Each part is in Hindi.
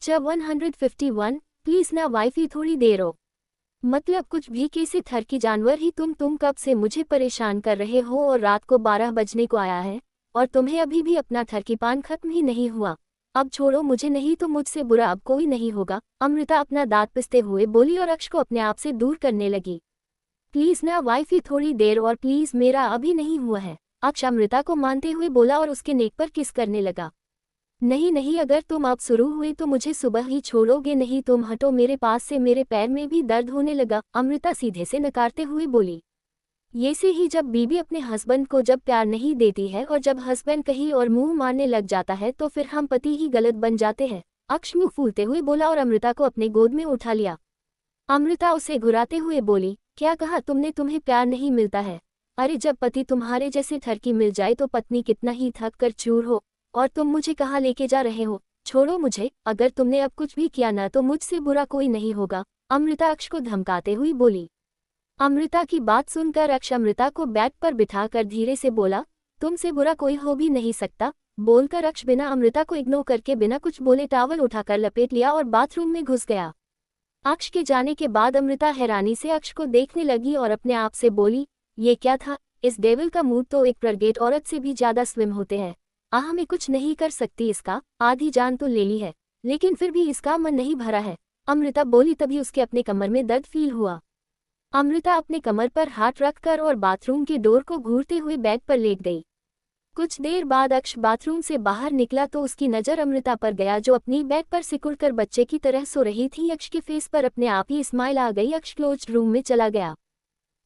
च 151 प्लीज ना वाइफी थोड़ी देर हो। मतलब कुछ भी कैसे थर की जानवर ही तुम कब से मुझे परेशान कर रहे हो और रात को 12 बजने को आया है और तुम्हें अभी भी अपना थरकीपान खत्म ही नहीं हुआ। अब छोड़ो मुझे, नहीं तो मुझसे बुरा अब कोई नहीं होगा। अमृता अपना दांत पिसते हुए बोली और अक्ष को अपने आप से दूर करने लगी। प्लीज ना वाइफी थोड़ी देर और प्लीज, मेरा अभी नहीं हुआ है। अक्ष अमृता को मानते हुए बोला और उसके नेक पर किस करने लगा। नहीं नहीं, अगर तुम अब शुरू हुए तो मुझे सुबह ही छोड़ोगे, नहीं तुम हटो मेरे पास से, मेरे पैर में भी दर्द होने लगा। अमृता सीधे से नकारते हुए बोली। ये से ही जब बीबी अपने हस्बैंड को जब प्यार नहीं देती है और जब हस्बैंड कहीं और मुंह मारने लग जाता है तो फिर हम पति ही गलत बन जाते हैं। अक्ष मुंह फूलते हुए बोला और अमृता को अपने गोद में उठा लिया। अमृता उसे घुराते हुए बोली, क्या कहा तुमने, तुम्हें प्यार नहीं मिलता है? अरे जब पति तुम्हारे जैसे ठरकी मिल जाए तो पत्नी कितना ही थक कर चूर हो, और तुम मुझे कहाँ लेके जा रहे हो? छोड़ो मुझे, अगर तुमने अब कुछ भी किया ना तो मुझसे बुरा कोई नहीं होगा। अमृता अक्ष को धमकाते हुए बोली। अमृता की बात सुनकर अक्ष अमृता को बेड पर बिठाकर धीरे से बोला, तुमसे बुरा कोई हो भी नहीं सकता। बोलकर अक्ष बिना अमृता को इग्नोर करके बिना कुछ बोले टॉवल उठाकर लपेट लिया और बाथरूम में घुस गया। अक्ष के जाने के बाद अमृता हैरानी से अक्ष को देखने लगी और अपने आप से बोली, ये क्या था? इस डेविल का मूड तो एक प्रगेट औरत से भी ज्यादा स्लिम होते हैं। मैं कुछ नहीं कर सकती, इसका आधी जान तो ले ली है लेकिन फिर भी इसका मन नहीं भरा है। अमृता बोली, तभी उसके अपने कमर में दर्द फील हुआ। अमृता अपने कमर पर हाथ रखकर और बाथरूम के डोर को घूरते हुए बेड पर लेट गई। कुछ देर बाद अक्ष बाथरूम से बाहर निकला तो उसकी नज़र अमृता पर गया जो अपनी बेड पर सिकुड़कर बच्चे की तरह सो रही थी। अक्ष के फेस पर अपने आप ही स्माइल आ गई। अक्ष क्लोज रूम में चला गया।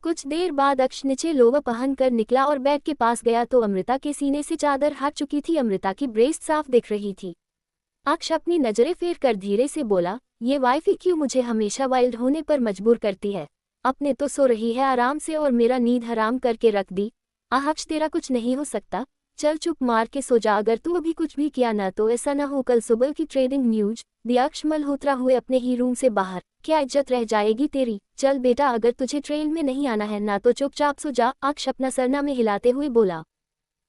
कुछ देर बाद अक्ष नीचे लोवर पहन कर निकला और बेड के पास गया तो अमृता के सीने से चादर हट चुकी थी। अमृता की ब्रेस्ट साफ दिख रही थी। अक्ष अपनी नजरें फेर कर धीरे से बोला, ये वाइफी क्यों मुझे हमेशा वाइल्ड होने पर मजबूर करती है? अपने तो सो रही है आराम से और मेरा नींद हराम करके रख दी। अक्ष तेरा कुछ नहीं हो सकता, चल चुप मार के सो जा। अगर तू अभी कुछ भी किया ना तो ऐसा ना हो कल सुबह की ट्रेडिंग न्यूज। अक्ष मल्होत्रा हुए अपने ही रूम से बाहर, क्या इज्जत रह जाएगी तेरी? चल बेटा, अगर तुझे ट्रेन में नहीं आना है ना तो चुपचाप सो जा। अक्ष अपना सरना में हिलाते हुए बोला।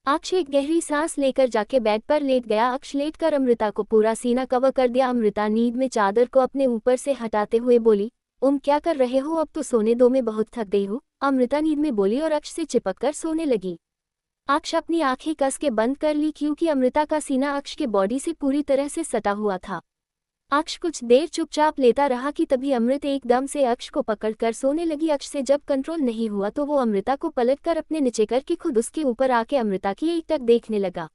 अक्ष एक गहरी सांस लेकर जाके बेड पर लेट गया। अक्ष लेटकर अमृता को पूरा सीना कवर कर दिया। अमृता नींद में चादर को अपने ऊपर से हटाते हुए बोली, क्या कर रहे हो? अब तो सोने दो, मैं बहुत थक गई हूँ। अमृता नींद में बोली और अक्ष से चिपक कर सोने लगी। अक्ष अपनी आंखें कस के बंद कर ली क्योंकि अमृता का सीना अक्ष के बॉडी से पूरी तरह से सटा हुआ था। अक्ष कुछ देर चुपचाप लेता रहा कि तभी अमृता एकदम से अक्ष को पकड़कर सोने लगी। अक्ष से जब कंट्रोल नहीं हुआ तो वो अमृता को पलटकर अपने नीचे करके खुद उसके ऊपर आके अमृता की एक टक देखने लगा।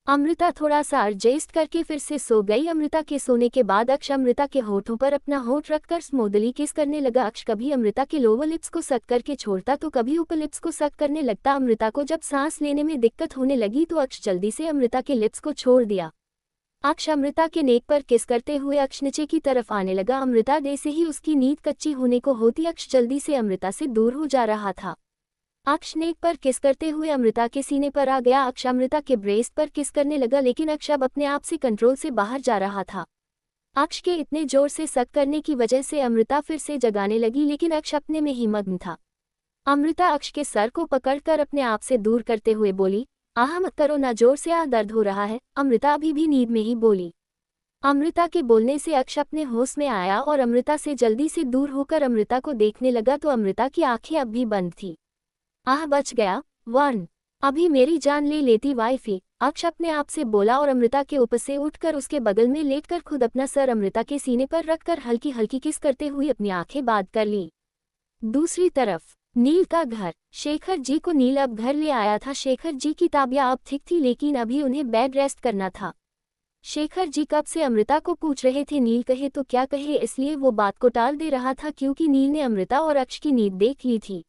अमृता थोड़ा सा एडजस्ट करके फिर से सो गई। अमृता के सोने के बाद अक्ष अमृता के होठों पर अपना होठ रखकर स्मूदली किस करने लगा। अक्ष कभी अमृता के लोअर लिप्स को सक करके छोड़ता तो कभी ऊपर लिप्स को सक करने लगता। अमृता को जब सांस लेने में दिक्कत होने लगी तो अक्ष जल्दी से अमृता के लिप्स को छोड़ दिया। अक्ष अमृता के नेक पर किस करते हुए अक्ष नीचे की तरफ आने लगा। अमृता जैसे ही उसकी नींद कच्ची होने को होती अक्ष जल्दी से अमृता से दूर हो जा रहा था। अक्ष नेक पर किस करते हुए अमृता के सीने पर आ गया। अक्ष अमृता के ब्रेस्ट पर किस करने लगा लेकिन अक्ष अब अपने आप से कंट्रोल से बाहर जा रहा था। अक्ष के इतने जोर से सक करने की वजह से अमृता फिर से जगाने लगी लेकिन अक्ष अपने में ही मग्न था। अमृता अक्ष के सर को पकड़कर अपने आप से दूर करते हुए बोली, मत करो ना, जोर से दर्द हो रहा है। अमृता अभी भी नींद में ही बोली। अमृता के बोलने से अक्ष अपने होश में आया और अमृता से जल्दी से दूर होकर अमृता को देखने लगा तो अमृता की आंखें अब भी बंद थी। बच गया वन, अभी मेरी जान ले लेती वाइफी। अक्ष अपने आप से बोला और अमृता के ऊपर से उठकर उसके बगल में लेटकर खुद अपना सर अमृता के सीने पर रखकर हल्की हल्की किस करते हुए अपनी आंखें बंद कर ली। दूसरी तरफ नील का घर। शेखर जी को नील अब घर ले आया था। शेखर जी की तबीयत अब ठीक थी लेकिन अभी उन्हें बेड रेस्ट करना था। शेखर जी कब से अमृता को पूछ रहे थे नील कहे तो क्या कहे, इसलिए वो बात को टाल दे रहा था क्योंकि नील ने अमृता और अक्ष की नींद देख ली थी।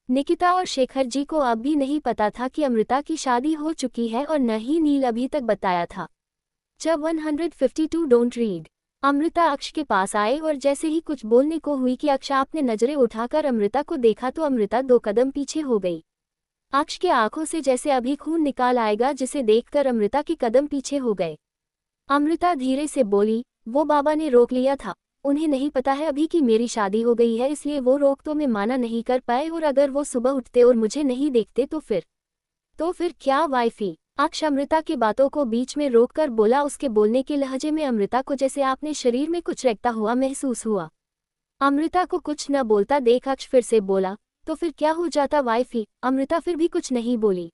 निकिता और शेखर जी को अब भी नहीं पता था कि अमृता की शादी हो चुकी है और न ही नील अभी तक बताया था। जब 152 डोंट रीड। अमृता अक्ष के पास आए और जैसे ही कुछ बोलने को हुई कि अक्ष आपने नजरें उठाकर अमृता को देखा तो अमृता 2 कदम पीछे हो गई। अक्ष के आंखों से जैसे अभी खून निकाल आएगा जिसे देखकर अमृता के कदम पीछे हो गए। अमृता धीरे से बोली, वो बाबा ने रोक लिया था, उन्हें नहीं पता है अभी कि मेरी शादी हो गई है इसलिए वो रोक तो मैं माना नहीं कर पाए और अगर वो सुबह उठते और मुझे नहीं देखते तो फिर क्या वाइफी? अक्ष अमृता की बातों को बीच में रोककर बोला। उसके बोलने के लहजे में अमृता को जैसे आपने शरीर में कुछ रेंगता हुआ महसूस हुआ। अमृता को कुछ न बोलता देख अक्ष फिर से बोला, तो फिर क्या हो जाता वाइफी? अमृता फिर भी कुछ नहीं बोली।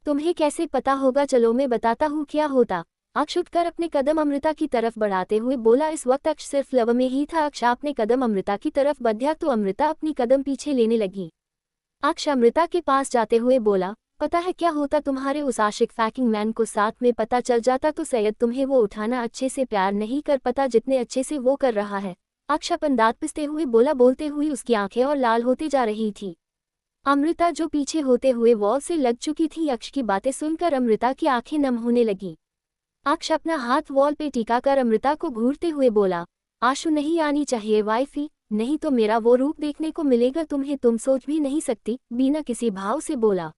तुम्हें कैसे पता होगा, चलो मैं बताता हूँ क्या होता। अक्ष उठकर अपने कदम अमृता की तरफ बढ़ाते हुए बोला। इस वक्त अक्ष सिर्फ लब में ही था। अक्ष आपने कदम अमृता की तरफ बढ़ाया तो अमृता अपनी कदम पीछे लेने लगी। अक्ष अमृता के पास जाते हुए बोला, पता है क्या होता तुम्हारे उस आशिक फैकिंग मैन को साथ में पता चल जाता तो सैयद तुम्हें वो उठाना अच्छे से प्यार नहीं कर पाता जितने अच्छे से वो कर रहा है। अक्ष अपन दांत पिसते हुए बोला। बोलते हुए उसकी आंखें और लाल होती जा रही थी। अमृता जो पीछे होते हुए वॉल से लग चुकी थी, अक्ष की बातें सुनकर अमृता की आंखें नम होने लगी। अक्ष अपना हाथ वॉल पे टिकाकर अमृता को घूरते हुए बोला, आंसू नहीं आनी चाहिए वाइफी, नहीं तो मेरा वो रूप देखने को मिलेगा तुम्हें, तुम सोच भी नहीं सकती। बिना किसी भाव से बोला।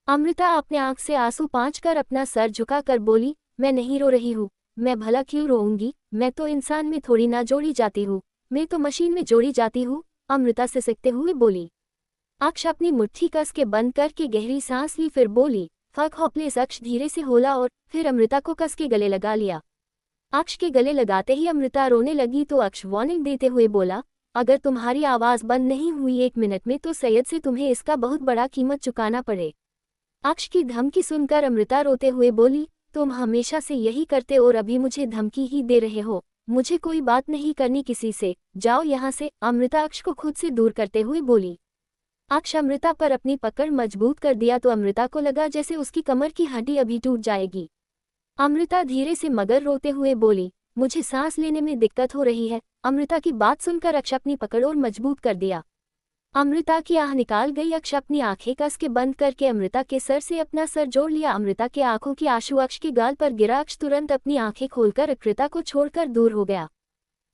अमृता अपने आंख से आंसू पोंछकर अपना सर झुकाकर बोली, मैं नहीं रो रही हूँ, मैं भला क्यों रोऊंगी, मैं तो इंसान में थोड़ी ना जोड़ी जाती हूँ, मैं तो मशीन में जोड़ी जाती हूँ। अमृता सिसकते हुए बोली। अक्ष अपनी मुट्ठी कस के बंद करके गहरी सांस ली, फिर बोली, फक होपलेस। अक्ष धीरे से बोला और फिर अमृता को कस के गले लगा लिया। अक्ष के गले लगाते ही अमृता रोने लगी तो अक्ष वार्निंग देते हुए बोला, अगर तुम्हारी आवाज़ बंद नहीं हुई 1 मिनट में तो सैयद से तुम्हें इसका बहुत बड़ा कीमत चुकाना पड़े। अक्ष की धमकी सुनकर अमृता रोते हुए बोली, तुम हमेशा से यही करते और अभी मुझे धमकी ही दे रहे हो। मुझे कोई बात नहीं करनी किसी से, जाओ यहाँ से। अमृता अक्ष को खुद से दूर करते हुए बोली। अक्ष अमृता पर अपनी पकड़ मजबूत कर दिया तो अमृता को लगा जैसे उसकी कमर की हड्डी अभी टूट जाएगी। अमृता धीरे से मगर रोते हुए बोली, मुझे सांस लेने में दिक्कत हो रही है। अमृता की बात सुनकर अक्ष अपनी पकड़ और मजबूत कर दिया। अमृता की आह निकाल गई। अक्ष अपनी आंखें कस के बंद करके अमृता के सर से अपना सर जोड़ लिया। अमृता के आंखों की आंसू अक्ष के गाल पर गिरा। अक्ष तुरंत अपनी आंखें खोलकर अमृता को छोड़कर दूर हो गया।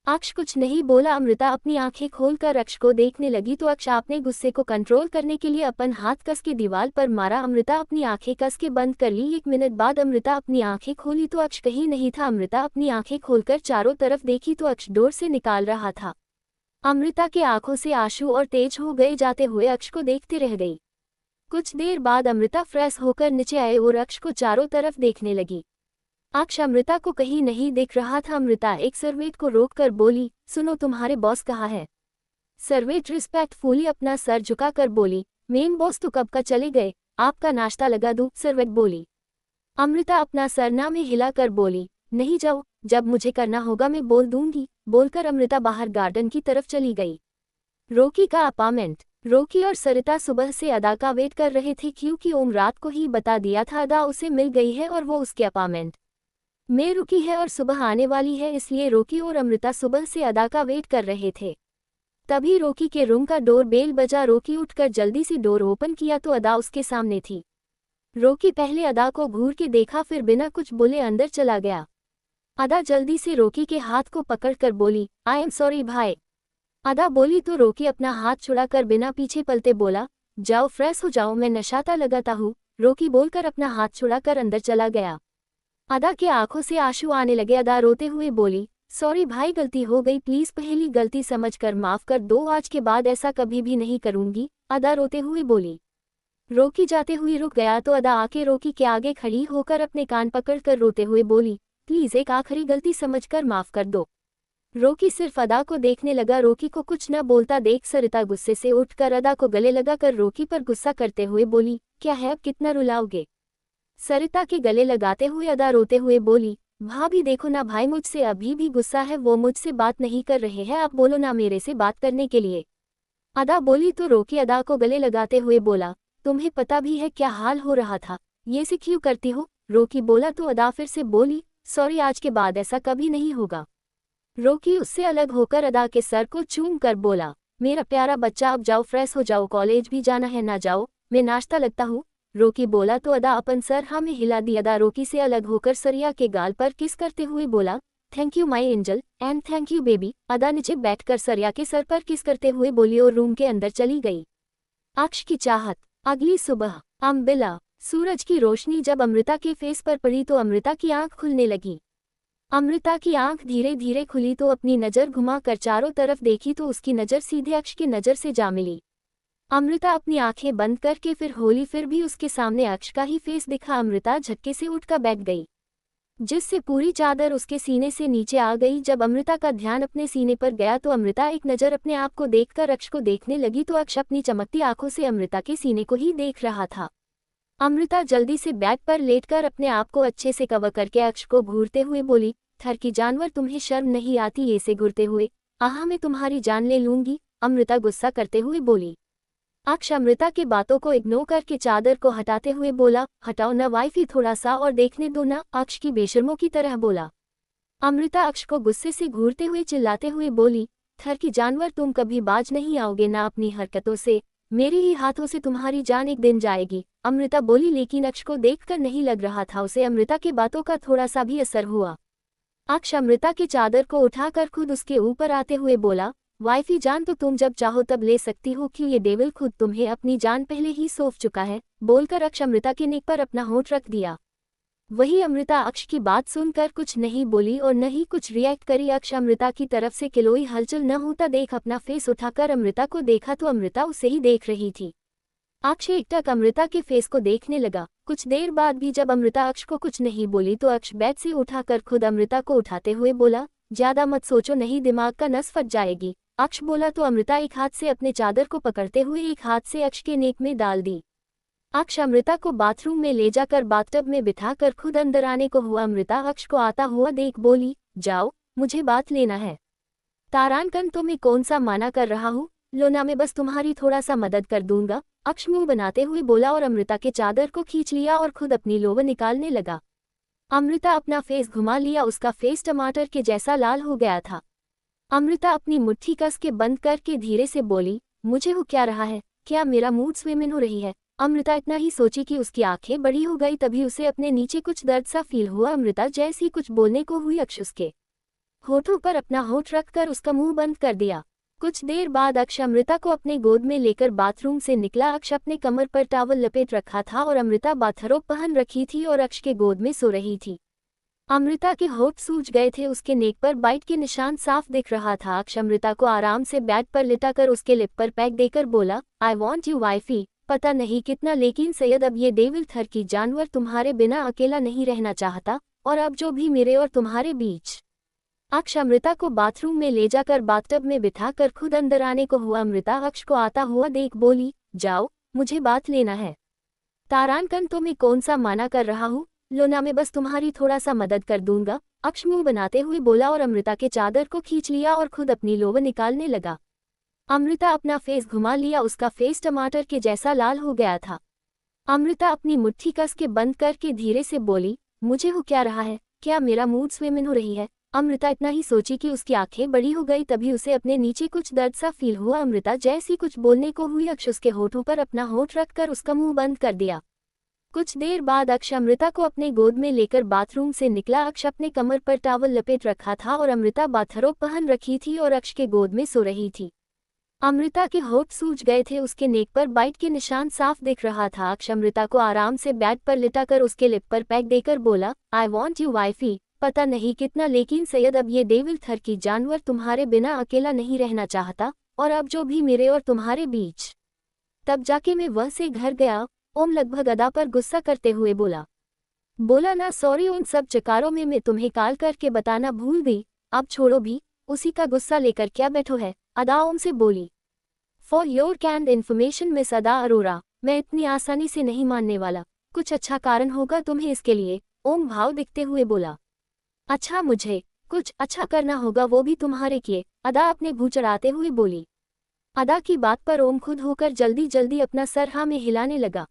अक्ष कुछ नहीं बोला। अमृता अपनी आंखें खोलकर अक्ष को देखने लगी तो अक्ष अपने गुस्से को कंट्रोल करने के लिए अपन हाथ कस के दीवार पर मारा। अमृता अपनी आंखें कस के बंद कर ली। 1 मिनट बाद अमृता अपनी आंखें खोली तो अक्ष कहीं नहीं था। अमृता अपनी आंखें खोलकर चारों तरफ देखी तो अक्ष डोर से निकाल रहा था। अमृता के आंखों से आंसू और तेज हो गए जाते हुए अक्ष को देखते रह गई। कुछ देर बाद अमृता फ्रेश होकर नीचे आए और अक्ष को चारों तरफ देखने लगी। अक्ष अमृता को कहीं नहीं दिख रहा था। अमृता एक सर्वेंट को रोककर बोली, सुनो तुम्हारे बॉस कहाँ है? सर्वेंट रिस्पेक्टफुली अपना सर झुकाकर बोली, मेन बॉस तो कब का चले गए, आपका नाश्ता लगा दूं? सर्वेंट बोली। अमृता अपना सरना में हिलाकर बोली, नहीं जाओ, जब मुझे करना होगा मैं बोल दूंगी। बोलकर अमृता बाहर गार्डन की तरफ चली गई। रोकी का अपार्टमेंट। रोकी और सरिता सुबह से अदा का वेट कर रहे थे क्योंकि ओम रात को ही बता दिया था अदा उसे मिल गई है और वो उसके अपार्टमेंट में रुकी है और सुबह आने वाली है, इसलिए रोकी और अमृता सुबह से अदा का वेट कर रहे थे। तभी रोकी के रूम का डोर बेल बजा। रोकी उठकर जल्दी से डोर ओपन किया तो अदा उसके सामने थी। रोकी पहले अदा को घूर के देखा, फिर बिना कुछ बोले अंदर चला गया। अदा जल्दी से रोकी के हाथ को पकड़कर बोली, आई एम सॉरी भाई। अदा बोली तो रोकी अपना हाथ छुड़ाकर बिना पीछे पलटे बोला, जाओ फ्रेश हो जाओ, मैं नशाता लगाता हूँ। रोकी बोलकर अपना हाथ छुड़ाकर अंदर चला गया। अदा के आंखों से आंसू आने लगे। अदा रोते हुए बोली, सॉरी भाई, गलती हो गई, प्लीज पहली गलती समझकर माफ कर दो, आज के बाद ऐसा कभी भी नहीं करूंगी। अदा रोते हुए बोली। रोकी जाते हुए रुक गया तो अदा आके रोकी के आगे खड़ी होकर अपने कान पकड़कर रोते हुए बोली, प्लीज एक आखिरी गलती समझकर माफ कर दो। रोकी सिर्फ अदा को देखने लगा। रोकी को कुछ न बोलता देख सरिता गुस्से से उठकर अदा को गले लगाकर रोकी पर गुस्सा करते हुए बोली, क्या है, अब कितना रुलाओगे? सरिता के गले लगाते हुए अदा रोते हुए बोली, भाभी देखो ना भाई, मुझसे अभी भी गुस्सा है, वो मुझसे बात नहीं कर रहे हैं, आप बोलो ना मेरे से बात करने के लिए। अदा बोली तो रोकी अदा को गले लगाते हुए बोला, तुम्हें पता भी है क्या हाल हो रहा था, ये से क्यों करती हो? रोकी बोला तो अदा फिर से बोली, सॉरी, आज के बाद ऐसा कभी नहीं होगा। रोकी उससे अलग होकर अदा के सर को चूम कर बोला, मेरा प्यारा बच्चा अब जाओ, फ्रेश हो जाओ, कॉलेज भी जाना है ना, जाओ, मैं नाश्ता लगता हूँ। रोकी बोला तो अदा अपन सर हाँ में हिला दी। अदा रोकी से अलग होकर सरिया के गाल पर किस करते हुए बोला, thank you my angel and thank you baby. अदा नीचे बैठकर सरिया के सर पर किस करते हुए बोली और रूम के अंदर चली गई। अक्ष की चाहत। अगली सुबह। अम्बिला। सूरज की रोशनी जब अमृता के फेस पर पड़ी तो अमृता की आंख खुलने लगी। अमृता की आंख धीरे धीरे खुली तो अपनी नज़र घुमा कर चारों तरफ देखी तो उसकी नज़र सीधे अक्ष की नज़र से जा मिली। अमृता अपनी आंखें बंद करके फिर होली, फिर भी उसके सामने अक्ष का ही फेस दिखा। अमृता झटके से उठकर बैठ गई, जिससे पूरी चादर उसके सीने से नीचे आ गई। जब अमृता का ध्यान अपने सीने पर गया तो अमृता एक नज़र अपने आप को देखकर अक्ष को देखने लगी, तो अक्ष अपनी चमकती आंखों से अमृता के सीने को ही देख रहा था। अमृता जल्दी से बेड पर लेटकर अपने आप को अच्छे से कवर करके अक्ष को घूरते हुए बोली, थर की जानवर, तुम्हें शर्म नहीं आती ये से घूरते हुए? आहा, मैं तुम्हारी जान ले लूंगी, अमृता गुस्सा करते हुए बोली। अक्ष अमृता की बातों को इग्नोर करके चादर को हटाते हुए बोला, हटाओ ना वाइफी, थोड़ा सा और देखने दो ना, अक्ष की बेशर्मों की तरह बोला। अमृता अक्ष को गुस्से से घूरते हुए चिल्लाते हुए बोली, थर की जानवर, तुम कभी बाज नहीं आओगे ना अपनी हरकतों से, मेरे ही हाथों से तुम्हारी जान एक दिन जाएगी, अमृता बोली। लेकिन अक्ष को देखकर नहीं लग रहा था उसे अमृता की बातों का थोड़ा सा भी असर हुआ। अक्ष अमृता की चादर को उठाकर खुद उसके ऊपर आते हुए बोला, वाइफी जान तो तुम जब चाहो तब ले सकती हो, कि ये डेविल खुद तुम्हें अपनी जान पहले ही सौंप चुका है, बोलकर अक्ष अमृता के नेक पर अपना होंठ रख दिया। वही अमृता अक्ष की बात सुनकर कुछ नहीं बोली और न ही कुछ रिएक्ट करी। अक्ष अमृता की तरफ से कोई हलचल न होता देख अपना फेस उठाकर अमृता को देखा तो अमृता उसे ही देख रही थी। अक्ष एकटक अमृता के फेस को देखने लगा। कुछ देर बाद भी जब अमृता अक्ष को कुछ नहीं बोली तो अक्ष बेड से उठाकर खुद अमृता को उठाते हुए बोला, ज्यादा मत सोचो नहीं दिमाग का नस फट जाएगी। अक्ष बोला तो अमृता एक हाथ से अपने चादर को पकड़ते हुए एक हाथ से अक्ष के नेक में डाल दी। अक्ष अमृता को बाथरूम में ले जाकर बाथटब में बिठाकर खुद अंदर आने को हुआ। अमृता अक्ष को आता हुआ देख बोली, जाओ, मुझे बात लेना है। तारानकन, तो मैं कौन सा माना कर रहा हूँ, लो ना, मैं बस तुम्हारी थोड़ा सा मदद कर दूंगा, अक्ष मुंह बनाते हुए बोला और अमृता के चादर को खींच लिया और खुद अपनी लोवर निकालने लगा। अमृता अपना फेस घुमा लिया, उसका फेस टमाटर के जैसा लाल हो गया था। अमृता अपनी मुट्ठी कस के बंद करके धीरे से बोली, मुझे हो क्या रहा है, क्या मेरा मूड स्विमिंग हो रही है? अमृता इतना ही सोची कि उसकी आंखें बड़ी हो गई, तभी उसे अपने नीचे कुछ दर्द सा फील हुआ। अमृता जैसी कुछ बोलने को हुई, अक्ष उसके होठों पर अपना होठ रखकर उसका मुंह बंद कर दिया। कुछ देर बाद अक्ष अमृता को अपने गोद में लेकर बाथरूम से निकला। अक्ष अपने कमर पर टॉवल लपेट रखा था और अमृता बाथरोब पहन रखी थी और अक्ष के गोद में सो रही थी। अमृता के होठ सूज गए थे, उसके नेक पर बाइट के निशान साफ दिख रहा था। अक्ष अमृता को आराम से बेड पर लिटाकर उसके लिप पर पैक देकर बोला, आई वॉन्ट यू वाइफी, पता नहीं कितना, लेकिन सैयद अब ये डेविल थर की जानवर तुम्हारे बिना अकेला नहीं रहना चाहता, और अब जो भी मेरे और तुम्हारे बीच। अक्ष अमृता को बाथरूम में ले जाकर बाथटब में बिठाकर खुद अंदर आने को हुआ। अमृता अक्ष को आता हुआ देख बोली, जाओ, मुझे बात लेना है। तारानकन, तो मैं कौन सा माना कर रहा हूँ, लो ना, मैं बस तुम्हारी थोड़ा सा मदद कर दूंगा, अक्ष मुंह बनाते हुए बोला और अमृता के चादर को खींच लिया और खुद अपनी लोवर निकालने लगा। अमृता अपना फेस घुमा लिया, उसका फेस टमाटर के जैसा लाल हो गया था। अमृता अपनी मुट्ठी कस के बंद करके धीरे से बोली, मुझे हो क्या रहा है, क्या मेरा मूड स्विमिंग हो रही है? अमृता इतना ही सोची कि उसकी आंखें बड़ी हो गई, तभी उसे अपने नीचे कुछ दर्द सा फील हुआ। अमृता जैसी कुछ बोलने को हुई, अक्ष उसके होठों पर अपना होठ रखकर उसका मुंह बंद कर दिया। कुछ देर बाद अक्ष अमृता को अपने गोद में लेकर बाथरूम से निकला। अक्ष अपने कमर पर टॉवल लपेट रखा था और अमृता बाथरोब पहन रखी थी और अक्ष के गोद में सो रही थी। अमृता के होठ सूज गए थे, उसके नेक पर बाइट के निशान साफ दिख रहा था। अक्ष अमृता को आराम से बेड पर लिटाकर उसके लिप पर पैक देकर बोला, आई वॉन्ट यू वाइफी, पता नहीं कितना, लेकिन सैयद अब ये डेविल थर की जानवर तुम्हारे बिना अकेला नहीं रहना चाहता, और अब जो भी मेरे और तुम्हारे बीच। तब जाके मैं वह से घर गया। ओम लगभग अदा पर गुस्सा करते हुए बोला ना, सॉरी, उन सब चकारों में मैं तुम्हें कॉल करके बताना भूल गई, अब छोड़ो भी, उसी का गुस्सा लेकर क्या बैठो है, अदा ओम से बोली। For your kind information miss Ada Arora, मैं इतनी आसानी से नहीं मानने वाला, कुछ अच्छा कारण होगा तुम्हें इसके लिए, ओम भाव दिखते हुए बोला। अच्छा, मुझे कुछ अच्छा करना होगा, वो भी तुम्हारे किए, अदा अपने भू चढ़ाते हुए बोली। अदा की बात पर ओम खुद होकर जल्दी जल्दी अपना सर हाँ में हिलाने लगा।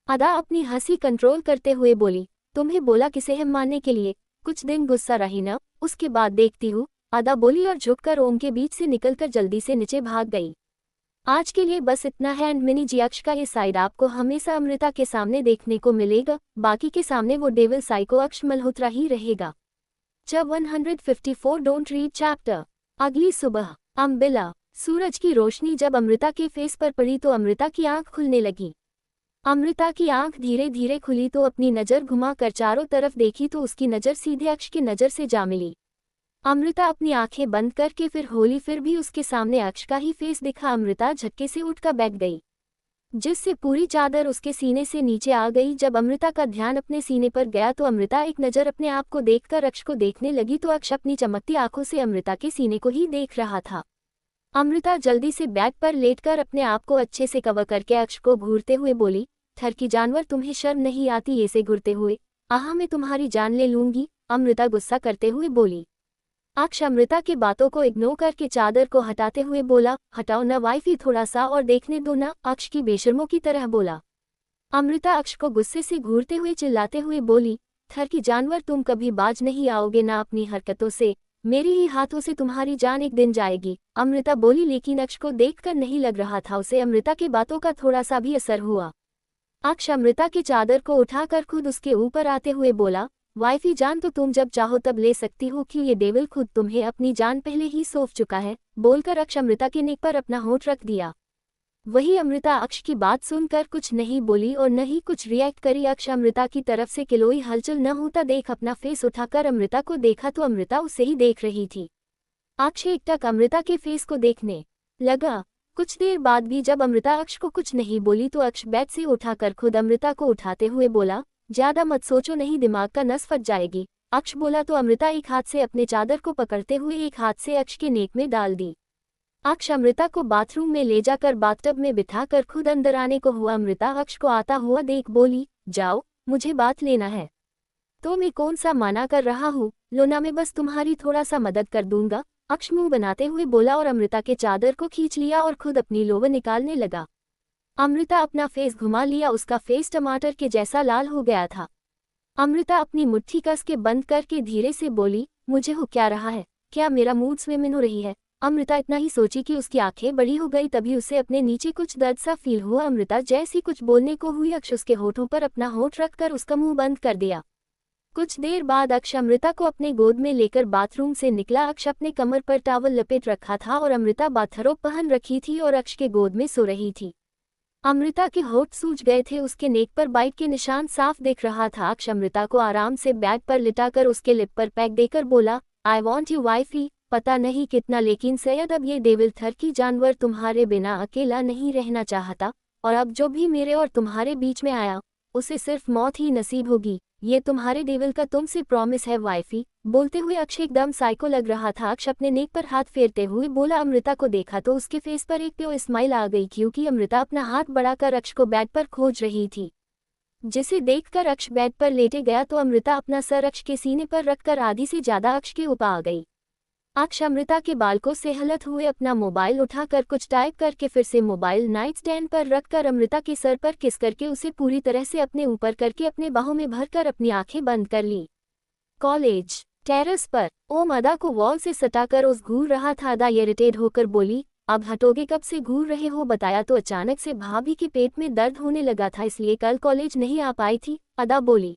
अदा अपनी हंसी कंट्रोल करते हुए बोली, तुम्हें बोला किसे हम मानने के लिए, कुछ दिन गुस्सा रही ना, उसके बाद देखती हूँ, अदा बोली और झुककर ओम के बीच से निकलकर जल्दी से नीचे भाग गई। आज के लिए बस इतना है। एंड मिनी जी अक्ष का ये साइड आपको हमेशा अमृता के सामने देखने को मिलेगा, बाकी के सामने वो डेविल साइको अक्ष मल्होत्रा ही रहेगा। जब 154 डोंट रीड चैप्टर। अगली सुबह अम्बिला, सूरज की रोशनी जब अमृता के फेस पर पड़ी तो अमृता की आंख खुलने लगी। अमृता की आंख धीरे धीरे खुली तो अपनी नज़र घुमाकर चारों तरफ देखी तो उसकी नज़र सीधे अक्ष की नज़र से जा मिली। अमृता अपनी आंखें बंद करके फिर होली, फिर भी उसके सामने अक्ष का ही फेस दिखा। अमृता झटके से उठकर बैठ गई। जिससे पूरी चादर उसके सीने से नीचे आ गई। जब अमृता का ध्यान अपने सीने पर गया तो अमृता एक नज़र अपने आप को देखकर अक्ष को देखने लगी तो अक्ष अपनी चमकती आंखों से अमृता के सीने को ही देख रहा था। अमृता जल्दी से बेड पर लेटकर अपने आप को अच्छे से कवर करके अक्ष को घूरते हुए बोली, ठरकी जानवर, तुम्हें शर्म नहीं आती ऐसे घूरते हुए? आहा, मैं तुम्हारी जान ले लूंगी, अमृता गुस्सा करते हुए बोली। अक्ष अमृता की बातों को इग्नोर करके चादर को हटाते हुए बोला, हटाओ ना वाइफी थोड़ा सा और देखने दो ना, अक्ष की बेशर्मों की तरह बोला। अमृता अक्ष को गुस्से से घूरते हुए चिल्लाते हुए बोली, ठरकी जानवर, तुम कभी बाज नहीं आओगे ना अपनी हरकतों से, मेरे ही हाथों से तुम्हारी जान एक दिन जाएगी, अमृता बोली। लेकिन अक्ष को देखकर नहीं लग रहा था उसे अमृता की बातों का थोड़ा सा भी असर हुआ। अक्ष अमृता की चादर को उठाकर खुद उसके ऊपर आते हुए बोला, वाइफी जान तो तुम जब चाहो तब ले सकती हो, कि ये डेविल खुद तुम्हें अपनी जान पहले ही सौंप चुका है, बोलकर अक्ष अमृता के नेक पर अपना होंठ रख दिया। वही अमृता अक्ष की बात सुनकर कुछ नहीं बोली और न ही कुछ रिएक्ट करी। अक्ष अमृता की तरफ से किलोई हलचल न होता देख अपना फेस उठाकर अमृता को देखा तो अमृता उसे ही देख रही थी। अक्ष एकटक अमृता के फेस को देखने लगा। कुछ देर बाद भी जब अमृता अक्ष को कुछ नहीं बोली तो अक्ष बेड से उठाकर खुद अमृता को उठाते हुए बोला, ज्यादा मत सोचो, नहीं दिमाग का नस फट जाएगी। अक्ष बोला तो अमृता एक हाथ से अपने चादर को पकड़ते हुए एक हाथ से अक्ष के नेक में डाल दी। अक्ष अमृता को बाथरूम में ले जाकर बाथटब में बिठाकर खुद अंदर आने को हुआ। अमृता अक्ष को आता हुआ देख बोली, जाओ, मुझे बात लेना है। तो मैं कौन सा माना कर रहा हूँ, लोना मैं बस तुम्हारी थोड़ा सा मदद कर दूंगा, अक्ष मुंह बनाते हुए बोला और अमृता के चादर को खींच लिया और खुद अपनी लोवर निकालने लगा। अमृता अपना फेस घुमा लिया, उसका फेस टमाटर के जैसा लाल हो गया था। अमृता अपनी मुट्ठी कस के बंद करके धीरे से बोली, मुझे हो क्या रहा है, क्या मेरा मूड स्विंग हो रही है? अमृता इतना ही सोची कि उसकी आंखें बड़ी हो गई, तभी उसे अपने नीचे कुछ दर्द सा फील हुआ। अमृता जैसी कुछ बोलने को हुई, अक्ष उसके होठों पर अपना होठ रखकर उसका मुंह बंद कर दिया। कुछ देर बाद अक्ष अमृता को अपने गोद में लेकर बाथरूम से निकला। अक्ष अपने कमर पर टॉवल लपेट रखा था और अमृता बाथरोब पहन रखी थी और अक्ष के गोद में सो रही थी। अमृता के होठ सूज गए थे, उसके नेक पर बाइट के निशान साफ दिख रहा था। अक्ष अमृता को आराम से बेड पर लिटाकर उसके लिप पर पैक देकर बोला, आई वॉन्ट यू वाइफी, पता नहीं कितना लेकिन सैयद अब ये डेविल ठरकी जानवर तुम्हारे बिना अकेला नहीं रहना चाहता, और अब जो भी मेरे और तुम्हारे बीच में आया उसे सिर्फ मौत ही नसीब होगी, ये तुम्हारे डेविल का तुमसे प्रॉमिस है वाइफी। बोलते हुए अक्ष एकदम साइको लग रहा था। अक्ष अपने नेक पर हाथ फेरते हुए बोला। अमृता को देखा तो उसके फेस पर एक प्योर स्माइल आ गई, क्योंकि अमृता अपना हाथ बढ़ाकर अक्ष को बेड पर खोज रही थी, जिसे देखकर अक्ष बेड पर लेटे गया तो अमृता अपना सर अक्ष के सीने पर रखकर आधी से ज्यादा अक्ष के ऊपर आ गई। अक्ष अमृता के बालों से हलत हुए अपना मोबाइल उठाकर कुछ टाइप करके फिर से मोबाइल नाइट स्टैंड पर रखकर अमृता के सर पर किस करके उसे पूरी तरह से अपने ऊपर करके अपने बाहों में भरकर अपनी आंखें बंद कर ली। कॉलेज टेरेस पर ओम अदा को वॉल से सटाकर उस घूर रहा था। अदा इरिटेट होकर बोली, अब हटोगे, कब से घूर रहे हो? बताया तो अचानक से भाभी के पेट में दर्द होने लगा था, इसलिए कल कॉलेज नहीं आ पाई थी, अदा बोली।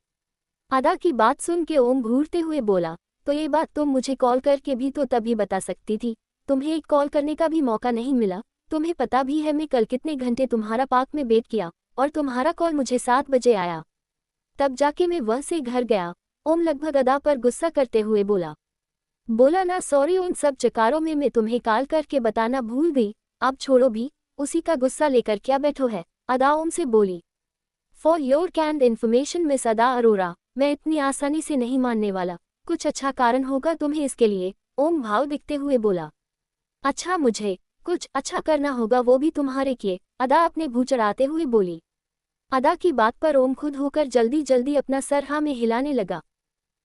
अदा की बात सुन के ओम घूरते हुए बोला, तो ये बात तुम मुझे कॉल करके भी तो तभी बता सकती थी, तुम्हें एक कॉल करने का भी मौका नहीं मिला। तुम्हें पता भी है मैं कल कितने घंटे तुम्हारा पार्क में वेट किया और तुम्हारा कॉल मुझे 7 बजे आया, तब जाके मैं वह से घर गया। ओम लगभग अदा पर गुस्सा करते हुए बोला ना सॉरी, उन सब चक्करों में मैं तुम्हें कॉल करके बताना भूल गई, अब छोड़ो भी, उसी का गुस्सा लेकर क्या बैठो है, अदा ओम से बोली। For your kind information miss Ada Arora, मैं इतनी आसानी से नहीं मानने वाला, कुछ अच्छा कारण होगा तुम्हें इसके लिए, ओम भाव दिखते हुए बोला। अच्छा, मुझे कुछ अच्छा करना होगा, वो भी तुम्हारे किए, अदा अपने भूँ चढ़ाते हुए बोली। अदा की बात पर ओम खुद होकर जल्दी जल्दी अपना सर हाँ में हिलाने लगा।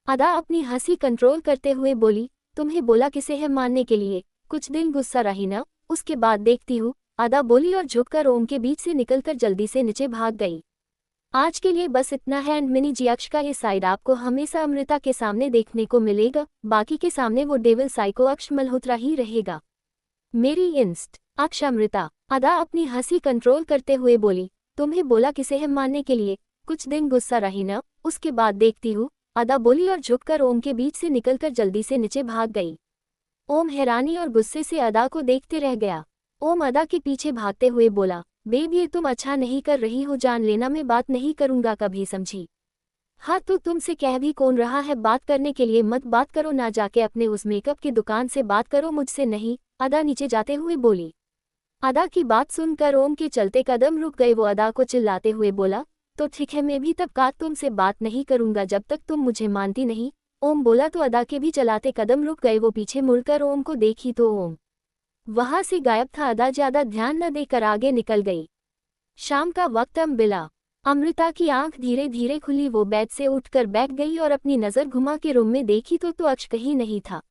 अदा अपनी हंसी कंट्रोल करते हुए बोली, तुम्हें बोला किसे है मानने के लिए, कुछ दिन गुस्सा रही ना, उसके बाद देखती हूँ, अदा बोली और झुककर ओम के बीच से निकलकर जल्दी से नीचे भाग गई। आज के लिए बस इतना है। एंड मिनी जी अक्ष का ये साइड आपको हमेशा अमृता के सामने देखने को मिलेगा, बाकी के सामने वो डेविल साइको अक्ष मल्होत्रा ही रहेगा। मेरी इंस्ट अक्ष अमृता, अदा अपनी हंसी कंट्रोल करते हुए बोली, तुम्हें बोला किसे है मानने के लिए, कुछ दिन गुस्सा रही ना, उसके बाद देखती हूँ, अदा बोली और झुककर ओम के बीच से निकलकर जल्दी से नीचे भाग गई। ओम हैरानी और गुस्से से अदा को देखते रह गया। ओम अदा के पीछे भागते हुए बोला, बेब ये तुम अच्छा नहीं कर रही हो, जान लेना मैं बात नहीं करूंगा कभी, समझी? हाँ तो तुमसे कह भी कौन रहा है, बात करने के लिए मत बात करो, ना जाके अपने उस मेकअप की दुकान से बात करो, मुझसे नहीं, अदा नीचे जाते हुए बोली। अदा की बात सुनकर ओम के चलते कदम रुक गए। वो अदा को चिल्लाते हुए बोला, तो ठीक है, मैं भी तब का तुमसे बात नहीं करूंगा जब तक तुम मुझे मानती नहीं। ओम बोला तो अदा के भी चलाते कदम रुक गए। वो पीछे मुड़कर ओम को देखी तो ओम वहां से गायब था। अदा ज्यादा ध्यान न देकर आगे निकल गई। शाम का वक्त बिला। अमृता की आंख धीरे धीरे खुली। वो बेड से उठकर बैठ गई और अपनी नजर घुमा के रूम में देखी तो अक्ष कहीं नहीं था।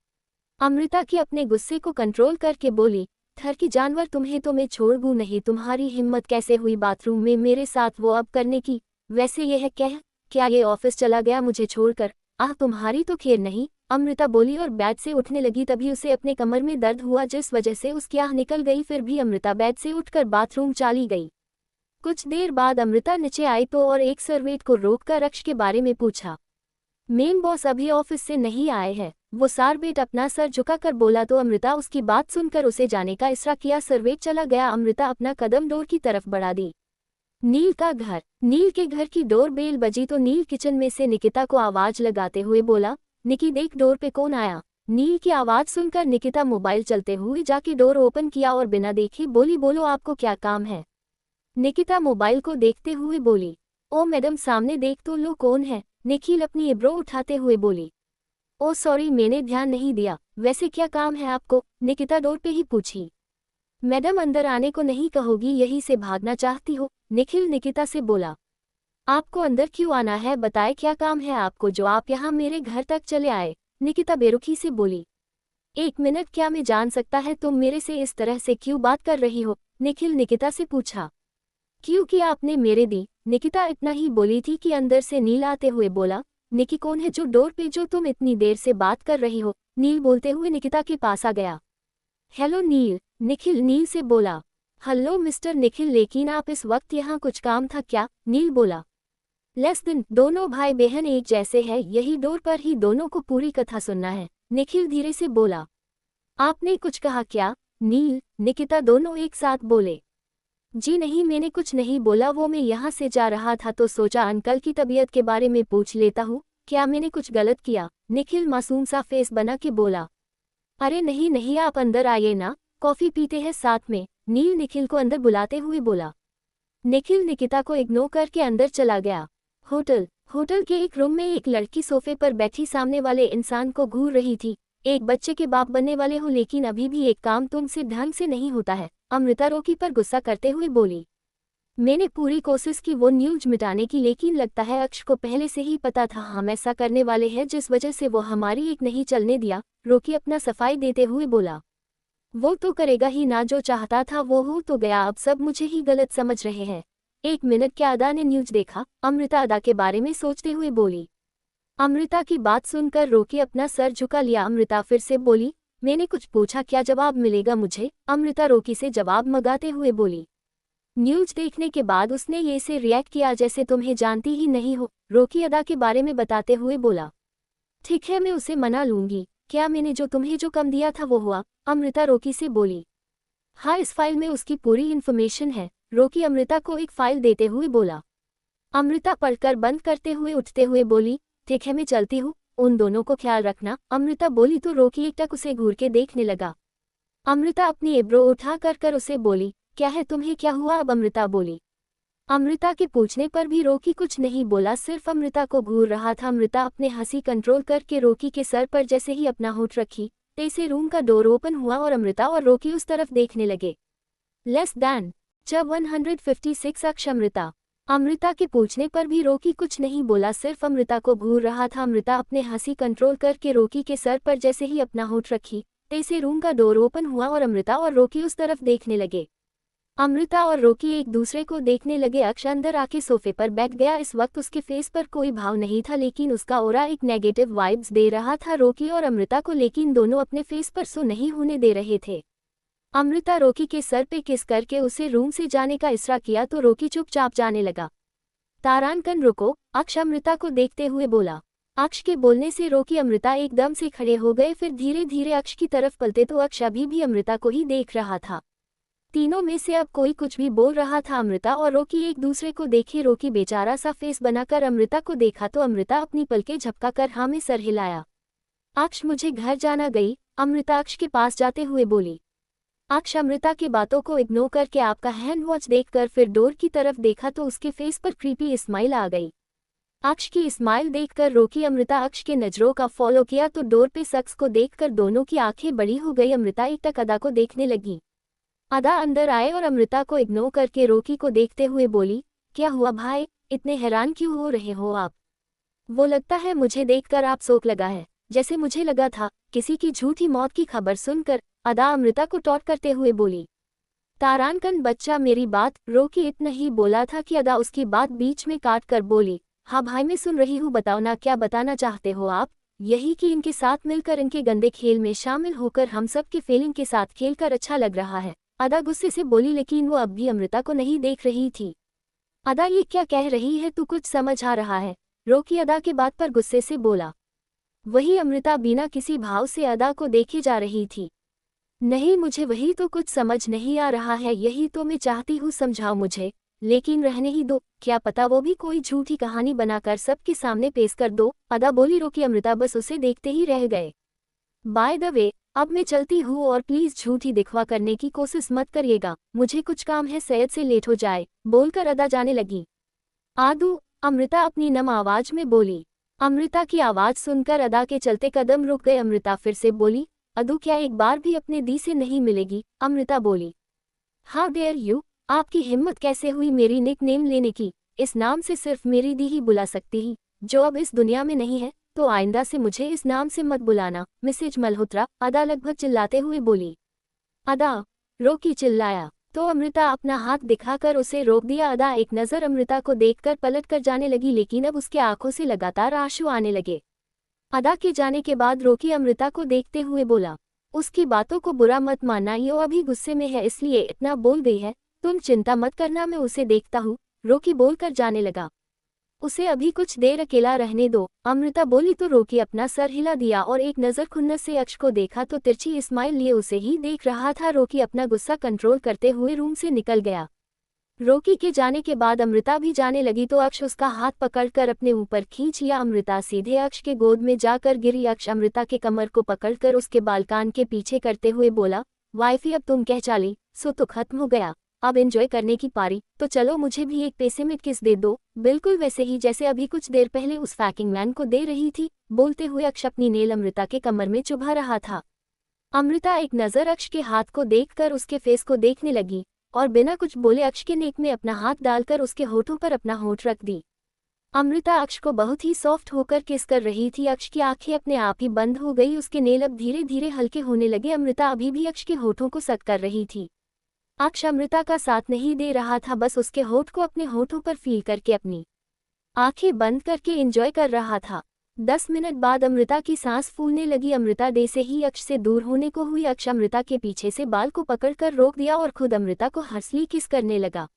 अमृता की अपने गुस्से को कंट्रोल करके बोली, थर की जानवर, तुम्हें तो मैं छोड़ दूं नहीं। तुम्हारी हिम्मत कैसे हुई बाथरूम में मेरे साथ वो अब करने की? वैसे यह क्या ये ऑफिस चला गया मुझे छोड़कर? आह, तुम्हारी तो खैर नहीं, अमृता बोली और बेड से उठने लगी। तभी उसे अपने कमर में दर्द हुआ जिस वजह से उसकी आह निकल गई। फिर भी अमृता बेड से उठकर बाथरूम चली गई। कुछ देर बाद अमृता नीचे आई तो और एक सर्वेंट को रोककर अक्ष के बारे में पूछा। मेन बॉस अभी ऑफिस से नहीं आए हैं, वो सर्वेंट अपना सर झुकाकर बोला तो अमृता उसकी बात सुनकर उसे जाने का इशारा किया। सर्वेंट चला गया। अमृता अपना कदम डोर की तरफ बढ़ा दी। नील का घर। नील के घर की डोर बेल बजी तो नील किचन में से निकिता को आवाज लगाते हुए बोला, निकी देख डोर पे कौन आया। नील की आवाज सुनकर निकिता मोबाइल चलते हुए जाके डोर ओपन किया और बिना देखे बोली, बोलो आपको क्या काम है। निकिता मोबाइल को देखते हुए बोली, ओ मैडम सामने देख तो लो कौन है। निखिल अपनी इब्रो उठाते हुए बोली, ओ सॉरी मैंने ध्यान नहीं दिया। वैसे क्या काम है आपको? निकिता डोर पे ही पूछी। मैडम अंदर आने को नहीं कहोगी, यहीं से भागना चाहती हो? निखिल निकिता से बोला। आपको अंदर क्यों आना है, बताए क्या काम है आपको जो आप यहाँ मेरे घर तक चले आए? निकिता बेरुखी से बोली। एक मिनट, क्या मैं जान सकता है तुम मेरे से इस तरह से क्यों बात कर रही हो? निखिल निकिता से पूछा। क्योंकि आपने मेरे दी। निकिता इतना ही बोली थी कि अंदर से नील आते हुए बोला, निकी कौन है जो डोर पे जो तुम इतनी देर से बात कर रही हो? नील बोलते हुए निकिता के पास आ गया। हेलो नील, निखिल नील से बोला। हेलो मिस्टर निखिल, लेकिन आप इस वक्त यहाँ कुछ काम था क्या? नील बोला। लेस दिन, दोनों भाई बहन एक जैसे हैं, यही डोर पर ही दोनों को पूरी कथा सुनना है। निखिल धीरे से बोला। आपने कुछ कहा क्या? नील निकिता दोनों एक साथ बोले। जी नहीं, मैंने कुछ नहीं बोला। वो मैं यहाँ से जा रहा था तो सोचा अंकल की तबीयत के बारे में पूछ लेता हूँ। क्या मैंने कुछ गलत किया? निखिल मासूम सा फेस बना के बोला। अरे नहीं नहीं, आप अंदर आइए ना, कॉफी पीते हैं साथ में। नील निखिल को अंदर बुलाते हुए बोला। निखिल निकिता को इग्नोर करके अंदर चला गया। होटल के एक रूम में एक लड़की सोफे पर बैठी सामने वाले इंसान को घूर रही थी। एक बच्चे के बाप बनने वाले हो लेकिन अभी भी एक काम तुमसे ढंग से नहीं होता है। अमृता रोकी पर गुस्सा करते हुए बोली। मैंने पूरी कोशिश की वो न्यूज मिटाने की, लेकिन लगता है अक्ष को पहले से ही पता था हम ऐसा करने वाले हैं, जिस वजह से वो हमारी एक नहीं चलने दिया। रोकी अपना सफाई देते हुए बोला। वो तो करेगा ही ना, जो चाहता था वो हो तो गया, अब सब मुझे ही गलत समझ रहे हैं। एक मिनट, क्या अदा ने न्यूज देखा? अमृता अदा के बारे में सोचते हुए बोली। अमृता की बात सुनकर रोकी अपना सर झुका लिया। अमृता फिर से बोली, मैंने कुछ पूछा, क्या जवाब मिलेगा मुझे? अमृता रोकी से जवाब मंगाते हुए बोली। न्यूज देखने के बाद उसने ये से रिएक्ट किया जैसे तुम्हें जानती ही नहीं हो। रोकी अदा के बारे में बताते हुए बोला। ठीक है, मैं उसे मना लूंगी। क्या मैंने जो तुम्हें जो कम दिया था वो हुआ? अमृता रोकी से बोली। हाँ, इस फाइल में उसकी पूरी इन्फॉर्मेशन है। रोकी अमृता को एक फाइल देते हुए बोला। अमृता पढ़कर बंद करते हुए उठते हुए बोली, ठीक है मैं चलती हूँ, उन दोनों को ख्याल रखना। अमृता बोली तो रोकी एकटक उसे घूर के देखने लगा। अमृता अपनी इब्रो उठा कर उसे बोली, क्या है तुम्हें, क्या हुआ? अब अमृता बोली। अमृता के पूछने पर भी रोकी कुछ नहीं बोला, सिर्फ अमृता को घूर रहा था। अमृता अपने हंसी कंट्रोल करके रोकी के सर पर जैसे ही अपना होठ रखी, तैसे रूम का डोर ओपन हुआ और अमृता और रोकी उस तरफ देखने लगे। लेस दैन जब 156 अक्ष अमृता के पूछने पर भी रोकी कुछ नहीं बोला, सिर्फ अमृता को घूर रहा था। अमृता अपने हंसी कंट्रोल करके रोकी के सर पर जैसे ही अपना होठ रखी, तैसे रूम का डोर ओपन हुआ और अमृता और रोकी उस तरफ देखने लगे। अमृता और रोकी एक दूसरे को देखने लगे। अक्ष अंदर आके सोफे पर बैठ गया। इस वक्त उसके फेस पर कोई भाव नहीं था, लेकिन उसका ऑरा एक नेगेटिव वाइब्स दे रहा था रोकी और अमृता को, लेकिन दोनों अपने फेस पर सो नहीं होने दे रहे थे। अमृता रोकी के सर पे किस करके उसे रूम से जाने का इशारा किया तो रोकी चुपचाप जाने लगा। तारानकन रुको, अक्ष अमृता को देखते हुए बोला। अक्ष के बोलने से रोकी अमृता एकदम से खड़े हो गए, फिर धीरे धीरे अक्ष की तरफ पलटे तो अक्ष अभी भी अमृता को ही देख रहा था। तीनों में से अब कोई कुछ भी बोल रहा था। अमृता और रोकी एक दूसरे को देखे। रोकी बेचारा सा फेस बनाकर अमृता को देखा तो अमृता अपनी पलकें झपकाकर हाँ में सर हिलाया। अक्ष मुझे घर जाना गई, अमृता अक्ष के पास जाते हुए बोली। अक्ष अमृता की बातों को इग्नोर करके आपका हैंड वॉच देखकर फिर डोर की तरफ देखा तो उसके फेस पर क्रीपी स्माइल आ गई। अक्ष की स्माइल देखकर रोकी अमृता अक्ष के नजरों का फॉलो किया तो डोर पे शख्स को देखकर दोनों की आंखें बड़ी हो गई। अमृता एकटक अदा को देखने लगी। अदा अंदर आए और अमृता को इग्नोर करके रोकी को देखते हुए बोली, क्या हुआ भाई, इतने हैरान क्यों हो रहे हो आप? वो लगता है मुझे देखकर आप शौक लगा है, जैसे मुझे लगा था। किसी की झूठी मौत की खबर सुनकर अदा अमृता को टॉट करते हुए बोली। तारानकन बच्चा मेरी बात, रोकी इतना ही बोला था कि अदा उसकी बात बीच में काट कर बोली, हाँ भाई मैं सुन रही हूँ, बताओ ना क्या बताना चाहते हो आप? यही कि इनके साथ मिलकर इनके गंदे खेल में शामिल होकर हम सब की फीलिंग के साथ खेलकर अच्छा लग रहा है। अदा गुस्से से बोली लेकिन वो अब भी अमृता को नहीं देख रही थी। अदा ये क्या कह रही है, तू कुछ समझ आ रहा है? रोकी अदा के बात पर गुस्से से बोला। वही अमृता बिना किसी भाव से अदा को देखे जा रही थी। नहीं मुझे वही तो कुछ समझ नहीं आ रहा है, यही तो मैं चाहती हूँ, समझाओ मुझे। लेकिन रहने ही दो, क्या पता वो भी कोई झूठी कहानी बनाकर सबके सामने पेश कर दो, अदा बोली। रोकी अमृता बस उसे देखते ही रह गए। बाय द वे अब मैं चलती हूँ और प्लीज झूठी दिखवा करने की कोशिश मत करिएगा, मुझे कुछ काम है, शायद से लेट हो जाए, बोलकर अदा जाने लगी। आदू, अमृता अपनी नम आवाज में बोली। अमृता की आवाज सुनकर अदा के चलते कदम रुक गए। अमृता फिर से बोली, अदू क्या एक बार भी अपने दी से नहीं मिलेगी? अमृता बोली। हाउ डेयर यू, आपकी हिम्मत कैसे हुई मेरी निक नेम लेने की? इस नाम से सिर्फ मेरी दी ही बुला सकती ही, जो अब इस दुनिया में नहीं है, तो आइंदा से मुझे इस नाम से मत बुलाना, मिसेज मल्होत्रा, अदा लगभग चिल्लाते हुए बोली। अदा, रोकी चिल्लाया तो अमृता अपना हाथ दिखाकर उसे रोक दिया। अदा एक नज़र अमृता को देखकर पलट कर जाने लगी, लेकिन अब उसके आंखों से लगातार आंसू आने लगे। अदा के जाने के बाद रोकी अमृता को देखते हुए बोला, उसकी बातों को बुरा मत मानना, ये अभी गुस्से में है इसलिए इतना बोल गई है, तुम चिंता मत करना, मैं उसे देखता हूँ, रोकी बोलकर जाने लगा। उसे अभी कुछ देर अकेला रहने दो, अमृता बोली तो रोकी अपना सर हिला दिया और एक नज़र खुन्नस से अक्ष को देखा तो तिरछी स्माइल लिए उसे ही देख रहा था। रोकी अपना गुस्सा कंट्रोल करते हुए रूम से निकल गया। रोकी के जाने के बाद अमृता भी जाने लगी तो अक्ष उसका हाथ पकड़कर अपने ऊपर खींच लिया। अमृता सीधे अक्ष के गोद में जाकर गिरी। अक्ष अमृता के कमर को पकड़कर उसके बाल कान के पीछे करते हुए बोला, वाइफी अब तुम कह चाली सो तो खत्म हो गया, अब एंजॉय करने की पारी, तो चलो मुझे भी एक पैसे में किस दे दो, बिल्कुल वैसे ही जैसे अभी कुछ देर पहले उस फैकिंग मैन को दे रही थी। बोलते हुए अक्ष अपनी नेल अमृता के कमर में चुभा रहा था। अमृता एक नज़र अक्ष के हाथ को देखकर उसके फेस को देखने लगी और बिना कुछ बोले अक्ष के नेक में अपना हाथ डालकर उसके होठों पर अपना होठ रख दी। अमृता अक्ष को बहुत ही सॉफ्ट होकर किस कर रही थी। अक्ष की आंखें अपने आप ही बंद हो गई, उसके नेल अब धीरे धीरे हल्के होने लगे। अमृता अभी भी अक्ष के होठों को सक कर रही थी। अक्ष अमृता का साथ नहीं दे रहा था, बस उसके होठ को अपने होठों पर फील करके अपनी आंखें बंद करके एंजॉय कर रहा था। 10 मिनट बाद अमृता की सांस फूलने लगी। अमृता दे से ही अक्ष से दूर होने को हुई। अक्ष अमृता के पीछे से बाल को पकड़कर रोक दिया और खुद अमृता को हंसली किस करने लगा।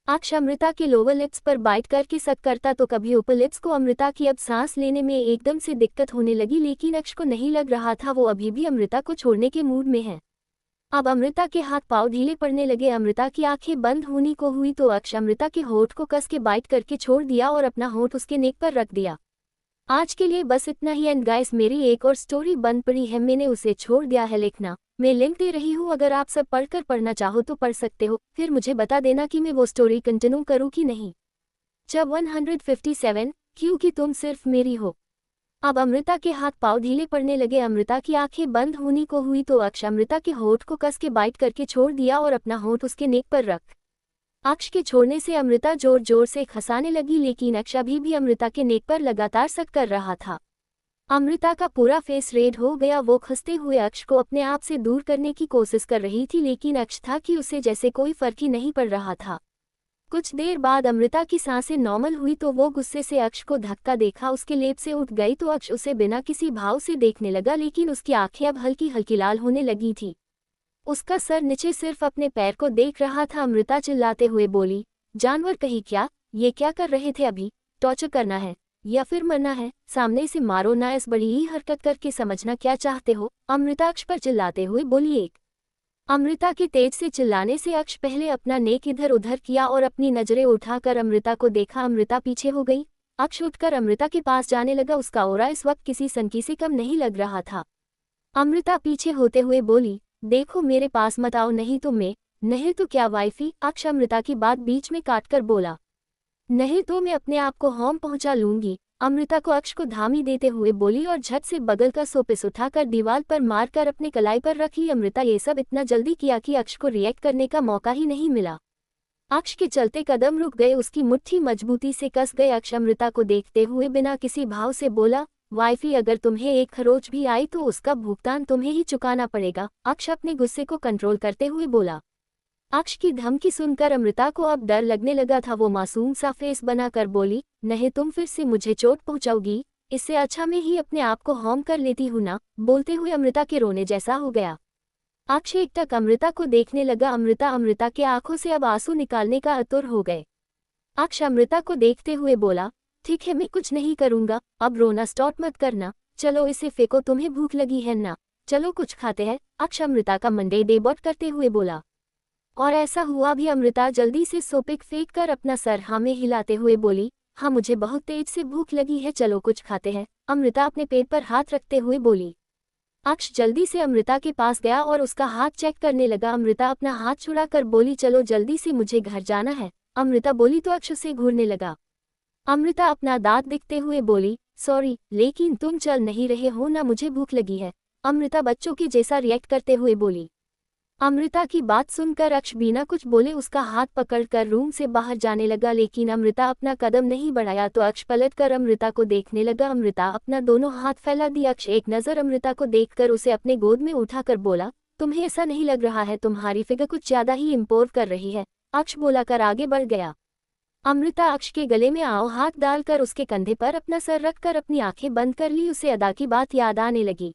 अक्ष अमृता के लोअर लिप्स पर बाइट करके सक करता तो कभी ऊपर लिप्स को। अमृता की अब सांस लेने में एकदम से दिक्कत होने लगी, लेकिन अक्ष को नहीं लग रहा था वो अभी भी अमृता को छोड़ने के मूड में है। अब अमृता के हाथ पांव ढीले पड़ने लगे। अमृता की आंखें बंद होने को हुई तो अक्ष अमृता के होठ को कस के बाइट करके छोड़ दिया और अपना होठ उसके नेक पर रख दिया। आज के लिए बस इतना ही एंड गाइस, मेरी एक और स्टोरी बंद पड़ी है, मैंने उसे छोड़ दिया है लिखना, मैं लिंक दे रही हूँ, अगर आप सब पढ़कर पढ़ना चाहो तो पढ़ सकते हो, फिर मुझे बता देना कि मैं वो स्टोरी कंटिन्यू करूँ कि नहीं। जब 157, क्योंकि तुम सिर्फ मेरी हो। अब अमृता के हाथ पांव ढीले पड़ने लगे। अमृता की आंखें बंद होने को हुई तो अक्ष अमृता के होठ को कस के बाइट करके छोड़ दिया और अपना होठ उसके नेक पर रख। अक्ष के छोड़ने से अमृता जोर जोर से खसाने लगी, लेकिन अक्ष अभी भी अमृता के नेक पर लगातार सक कर रहा था। अमृता का पूरा फेस रेड हो गया, वो खसते हुए अक्ष को अपने आप से दूर करने की कोशिश कर रही थी, लेकिन अक्ष था कि उसे जैसे कोई फर्क ही नहीं पड़ रहा था। कुछ देर बाद अमृता की सांसें नॉर्मल हुई तो वो गुस्से से अक्ष को धक्का देखा, उसके लेप से उठ गई तो अक्ष उसे बिना किसी भाव से देखने लगा, लेकिन उसकी आंखें अब हल्की हल्की लाल होने लगी थी। उसका सर नीचे सिर्फ अपने पैर को देख रहा था। अमृता चिल्लाते हुए बोली, जानवर कहीं क्या, ये क्या कर रहे थे अभी? टॉर्चर करना है या फिर मरना है? सामने से मारो ना, इस बड़ी ही हरकत करके समझना क्या चाहते हो? अमृता अक्ष पर चिल्लाते हुए बोली। एक अमृता के तेज से चिल्लाने से अक्ष पहले अपना नेक इधर उधर किया और अपनी नजरें उठाकर अमृता को देखा। अमृता पीछे हो गई। अक्ष उठकर अमृता के पास जाने लगा। उसका ऑरा इस वक्त किसी सनकी से कम नहीं लग रहा था। अमृता पीछे होते हुए बोली, देखो मेरे पास मत आओ, नहीं तो क्या वाइफी, अक्ष अमृता की बात बीच में काटकर बोला। नहीं तो मैं अपने आप को होम पहुंचा लूंगी, अमृता को अक्ष को धामी देते हुए बोली और झट से बगल का सोपिस उठाकर दीवार पर मारकर अपने कलाई पर रख ली। अमृता ये सब इतना जल्दी किया कि अक्ष को रिएक्ट करने का मौका ही नहीं मिला। अक्ष के चलते कदम रुक गए, उसकी मुट्ठी मजबूती से कस गए। अक्ष अमृता को देखते हुए बिना किसी भाव से बोला, वाइफी अगर तुम्हें एक खरोच भी आई तो उसका भुगतान तुम्हें ही चुकाना पड़ेगा। अक्ष अपने गुस्से को कंट्रोल करते हुए बोला। अक्ष की धमकी सुनकर अमृता को अब डर लगने लगा था। वो मासूम सा फेस बनाकर बोली, नहीं तुम फिर से मुझे चोट पहुंचाओगी, इससे अच्छा मैं ही अपने आप को होम कर लेती हूं ना। बोलते हुए अमृता के रोने जैसा हो गया। अक्ष एकटक अमृता को देखने लगा। अमृता के आंखों से अब आंसू निकालने का आतुर हो गए। अक्ष अमृता को देखते हुए बोला, ठीक है मैं कुछ नहीं करूंगा, अब रोना स्टार्ट मत करना, चलो इसे फेंको, तुम्हें भूख लगी है ना, चलो कुछ खाते हैं। अक्ष अमृता का मंडे डेबॉट करते हुए बोला। और ऐसा हुआ भी। अमृता जल्दी से सोपिक फेंक कर अपना सर हाँ में हिलाते हुए बोली, हाँ मुझे बहुत तेज से भूख लगी है, चलो कुछ खाते हैं। अमृता अपने पेट पर हाथ रखते हुए बोली। अक्ष जल्दी से अमृता के पास गया और उसका हाथ चेक करने लगा। अमृता अपना हाथ छुड़ाकर बोली, चलो जल्दी से मुझे घर जाना है। अमृता बोली तो अक्ष उसे घूरने लगा। अमृता अपना दांत दिखते हुए बोली, सॉरी लेकिन तुम चल नहीं रहे हो ना, मुझे भूख लगी है। अमृता बच्चों के जैसा रिएक्ट करते हुए बोली। अमृता की बात सुनकर अक्ष बिना कुछ बोले उसका हाथ पकड़कर रूम से बाहर जाने लगा, लेकिन अमृता अपना कदम नहीं बढ़ाया तो अक्ष पलटकर अमृता को देखने लगा। अमृता अपना दोनों हाथ फैला दी। अक्ष एक नज़र अमृता को देखकर उसे अपने गोद में उठाकर बोला, तुम्हें ऐसा नहीं लग रहा है तुम्हारी फिगर कुछ ज्यादा ही इम्प्रूव कर रही है। अक्ष बोलाकर आगे बढ़ गया। अमृता अक्ष के गले में आओ हाथ डालकर उसके कंधे पर अपना सर रखकर अपनी आंखें बंद कर ली। उसे अदा की बात याद आने लगी।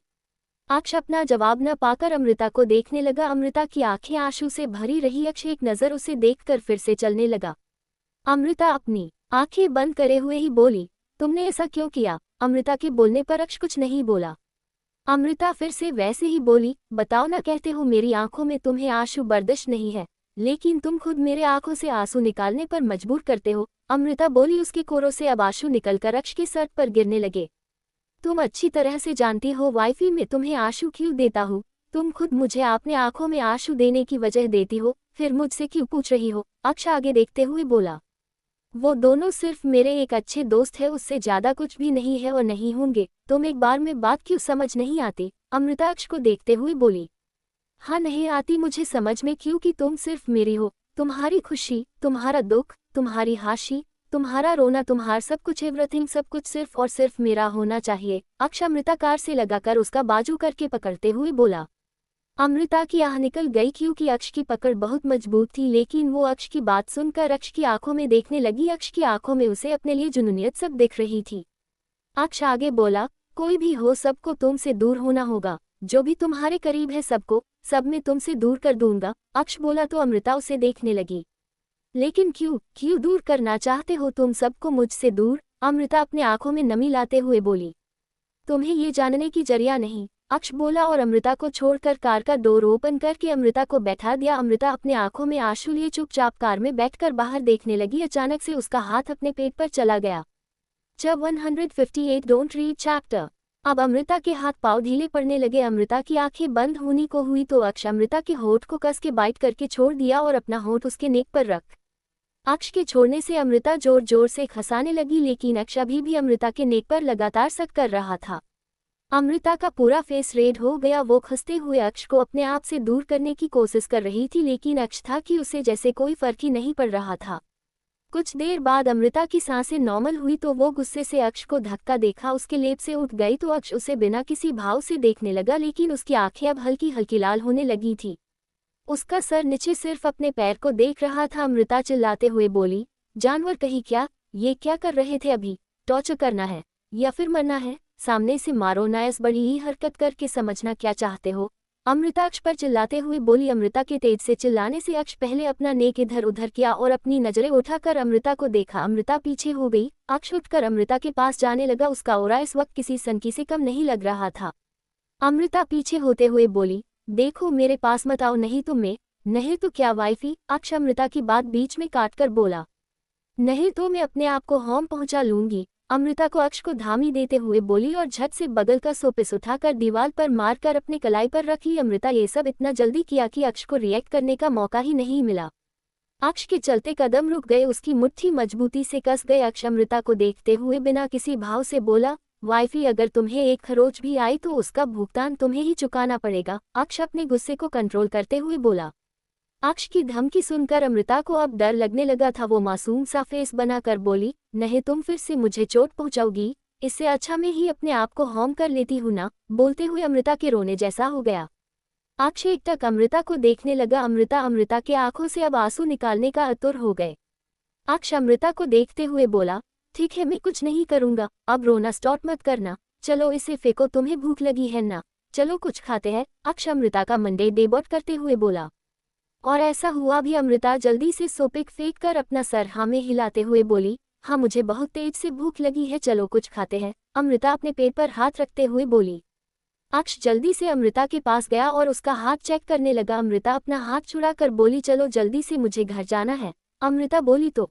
अक्ष अपना जवाब न पाकर अमृता को देखने लगा। अमृता की आंखें आंसू से भरी रही। अक्ष एक नज़र उसे देखकर फिर से चलने लगा। अमृता अपनी आंखें बंद करे हुए ही बोली, तुमने ऐसा क्यों किया? अमृता के बोलने पर अक्ष कुछ नहीं बोला। अमृता फिर से वैसे ही बोली, बताओ ना, कहते हो मेरी आंखों में तुम्हें आंसू बर्दाश्त नहीं है, लेकिन तुम खुद मेरे आंखों से आंसू निकालने पर मजबूर करते हो। अमृता बोली। उसके कोरों से अब आंसू निकलकर अक्ष के सर पर गिरने लगे। तुम अच्छी तरह से जानती हो वाइफी मैं तुम्हें आंसू क्यों देता हूँ, तुम खुद मुझे अपने आंखों में आंसू देने की वजह देती हो, फिर मुझसे क्यों पूछ रही हो? अक्ष आगे देखते हुए बोला। वो दोनों सिर्फ मेरे एक अच्छे दोस्त है, उससे ज्यादा कुछ भी नहीं है और नहीं होंगे। तुम एक बार में बात क्यों समझ नहीं आती? अमृता अक्ष को देखते हुए बोली। हाँ नहीं आती मुझे समझ में, क्योंकि तुम सिर्फ मेरी हो, तुम्हारी खुशी, तुम्हारा दुख, तुम्हारी हाशी, तुम्हारा रोना, तुम्हारा सब कुछ, एवरीथिंग, सब कुछ सिर्फ और सिर्फ मेरा होना चाहिए। अक्ष अमृता कार से लगाकर उसका बाजू करके पकड़ते हुए बोला। अमृता की आह निकल गई क्योंकि अक्ष की पकड़ बहुत मजबूत थी, लेकिन वो अक्ष की बात सुनकर अक्ष की आंखों में देखने लगी। अक्ष की आंखों में उसे अपने लिए जुनूनियत सब दिख रही थी। अक्ष आगे बोला, कोई भी हो सबको तुमसे दूर होना होगा, जो भी तुम्हारे करीब है सबको, सब मैं तुमसे दूर कर दूंगा। अक्ष बोला तो अमृता उसे देखने लगी। लेकिन क्यों दूर करना चाहते हो तुम सबको मुझसे दूर? अमृता अपने आंखों में नमी लाते हुए बोली। तुम्हें ये जानने की जरिया नहीं, अक्ष बोला और अमृता को छोड़कर कार का डोर ओपन करके अमृता को बैठा दिया। अमृता अपने आंखों में आंसू लिए चुपचाप कार में बैठकर बाहर देखने लगी। अचानक से उसका हाथ अपने पेट पर चला गया। जब 158 डोंट रीड चैप्टर। अब अमृता के हाथ पांव ढीले पड़ने लगे। अमृता की आंखें बंद होनी को हुई तो अक्ष अमृता के होठ को कस के बाइट करके छोड़ दिया और अपना होठ उसके नेक पर रख। अक्ष के छोड़ने से अमृता जोर जोर से खसाने लगी, लेकिन अक्ष अभी भी अमृता के नेक पर लगातार सक कर रहा था। अमृता का पूरा फेस रेड हो गया। वो खसते हुए अक्ष को अपने आप से दूर करने की कोशिश कर रही थी, लेकिन अक्ष था कि उसे जैसे कोई फर्क ही नहीं पड़ रहा था। कुछ देर बाद अमृता की सांसें नॉर्मल हुई तो वो गुस्से से अक्ष को धक्का देखा, उसके लेप से उठ गई तो अक्ष उसे बिना किसी भाव से देखने लगा, लेकिन उसकी आंखें अब हल्की हल्की लाल होने लगी थी। उसका सर नीचे सिर्फ अपने पैर को देख रहा था। अमृता चिल्लाते हुए बोली, जानवर कहीं क्या, ये क्या कर रहे थे अभी? टॉर्चर करना है या फिर मरना है? सामने से मारो ना, इस बड़ी ही हरकत करके समझना क्या चाहते हो? अमृता अक्ष पर चिल्लाते हुए बोली। अमृता के तेज से चिल्लाने से अक्ष पहले अपना नेक इधर उधर किया और अपनी नजरें उठाकर अमृता को देखा। अमृता पीछे हो गई। अक्ष उठकर अमृता के पास जाने लगा। उसका ऑरा इस वक्त किसी सनकी से कम नहीं लग रहा था। अमृता पीछे होते हुए बोली, देखो मेरे पास मत आओ, नहीं तो क्या वाइफी? अक्ष अमृता की बात बीच में काटकर बोला। नहीं तो मैं अपने आप को होम पहुंचा लूंगी, अमृता को अक्ष को धामी देते हुए बोली और झट से बगल का शोपीस उठाकर दीवार पर मारकर अपने कलाई पर रख ली। अमृता ये सब इतना जल्दी किया कि अक्ष को रिएक्ट करने का मौका ही नहीं मिला। अक्ष के चलते कदम रुक गए, उसकी मुट्ठी मजबूती से कस गए। अक्ष अमृता को देखते हुए बिना किसी भाव से बोला, वाइफी अगर तुम्हें एक खरोच भी आई तो उसका भुगतान तुम्हें ही चुकाना पड़ेगा। अक्ष अपने गुस्से को कंट्रोल करते हुए बोला। अक्ष की धमकी सुनकर अमृता को अब डर लगने लगा था। वो मासूम सा फेस बनाकर बोली, नहीं तुम फिर से मुझे चोट पहुंचाओगी, इससे अच्छा मैं ही अपने आप को हॉर्म कर लेती हूँ ना। बोलते हुए अमृता के रोने जैसा हो गया। अक्ष एकटक अमृता को देखने लगा। अमृता के आंखों से अब आंसू निकालने का आतुर हो गए। अक्ष अमृता को देखते हुए बोला, ठीक है मैं कुछ नहीं करूंगा, अब रोना स्टार्ट मत करना, चलो इसे फेंको, तुम्हें भूख लगी है ना, चलो कुछ खाते हैं। अक्ष अमृता का मंडे डेबॉट करते हुए बोला। और ऐसा हुआ भी। अमृता जल्दी से सोपिक फेंक कर अपना सर हाँ में हिलाते हुए बोली, हाँ मुझे बहुत तेज से भूख लगी है, चलो कुछ खाते हैं। अमृता अपने पेट पर हाथ रखते हुए बोली। अक्ष जल्दी से अमृता के पास गया और उसका हाथ चेक करने लगा। अमृता अपना हाथ छुड़ाकर बोली, चलो जल्दी से मुझे घर जाना है। अमृता बोली तो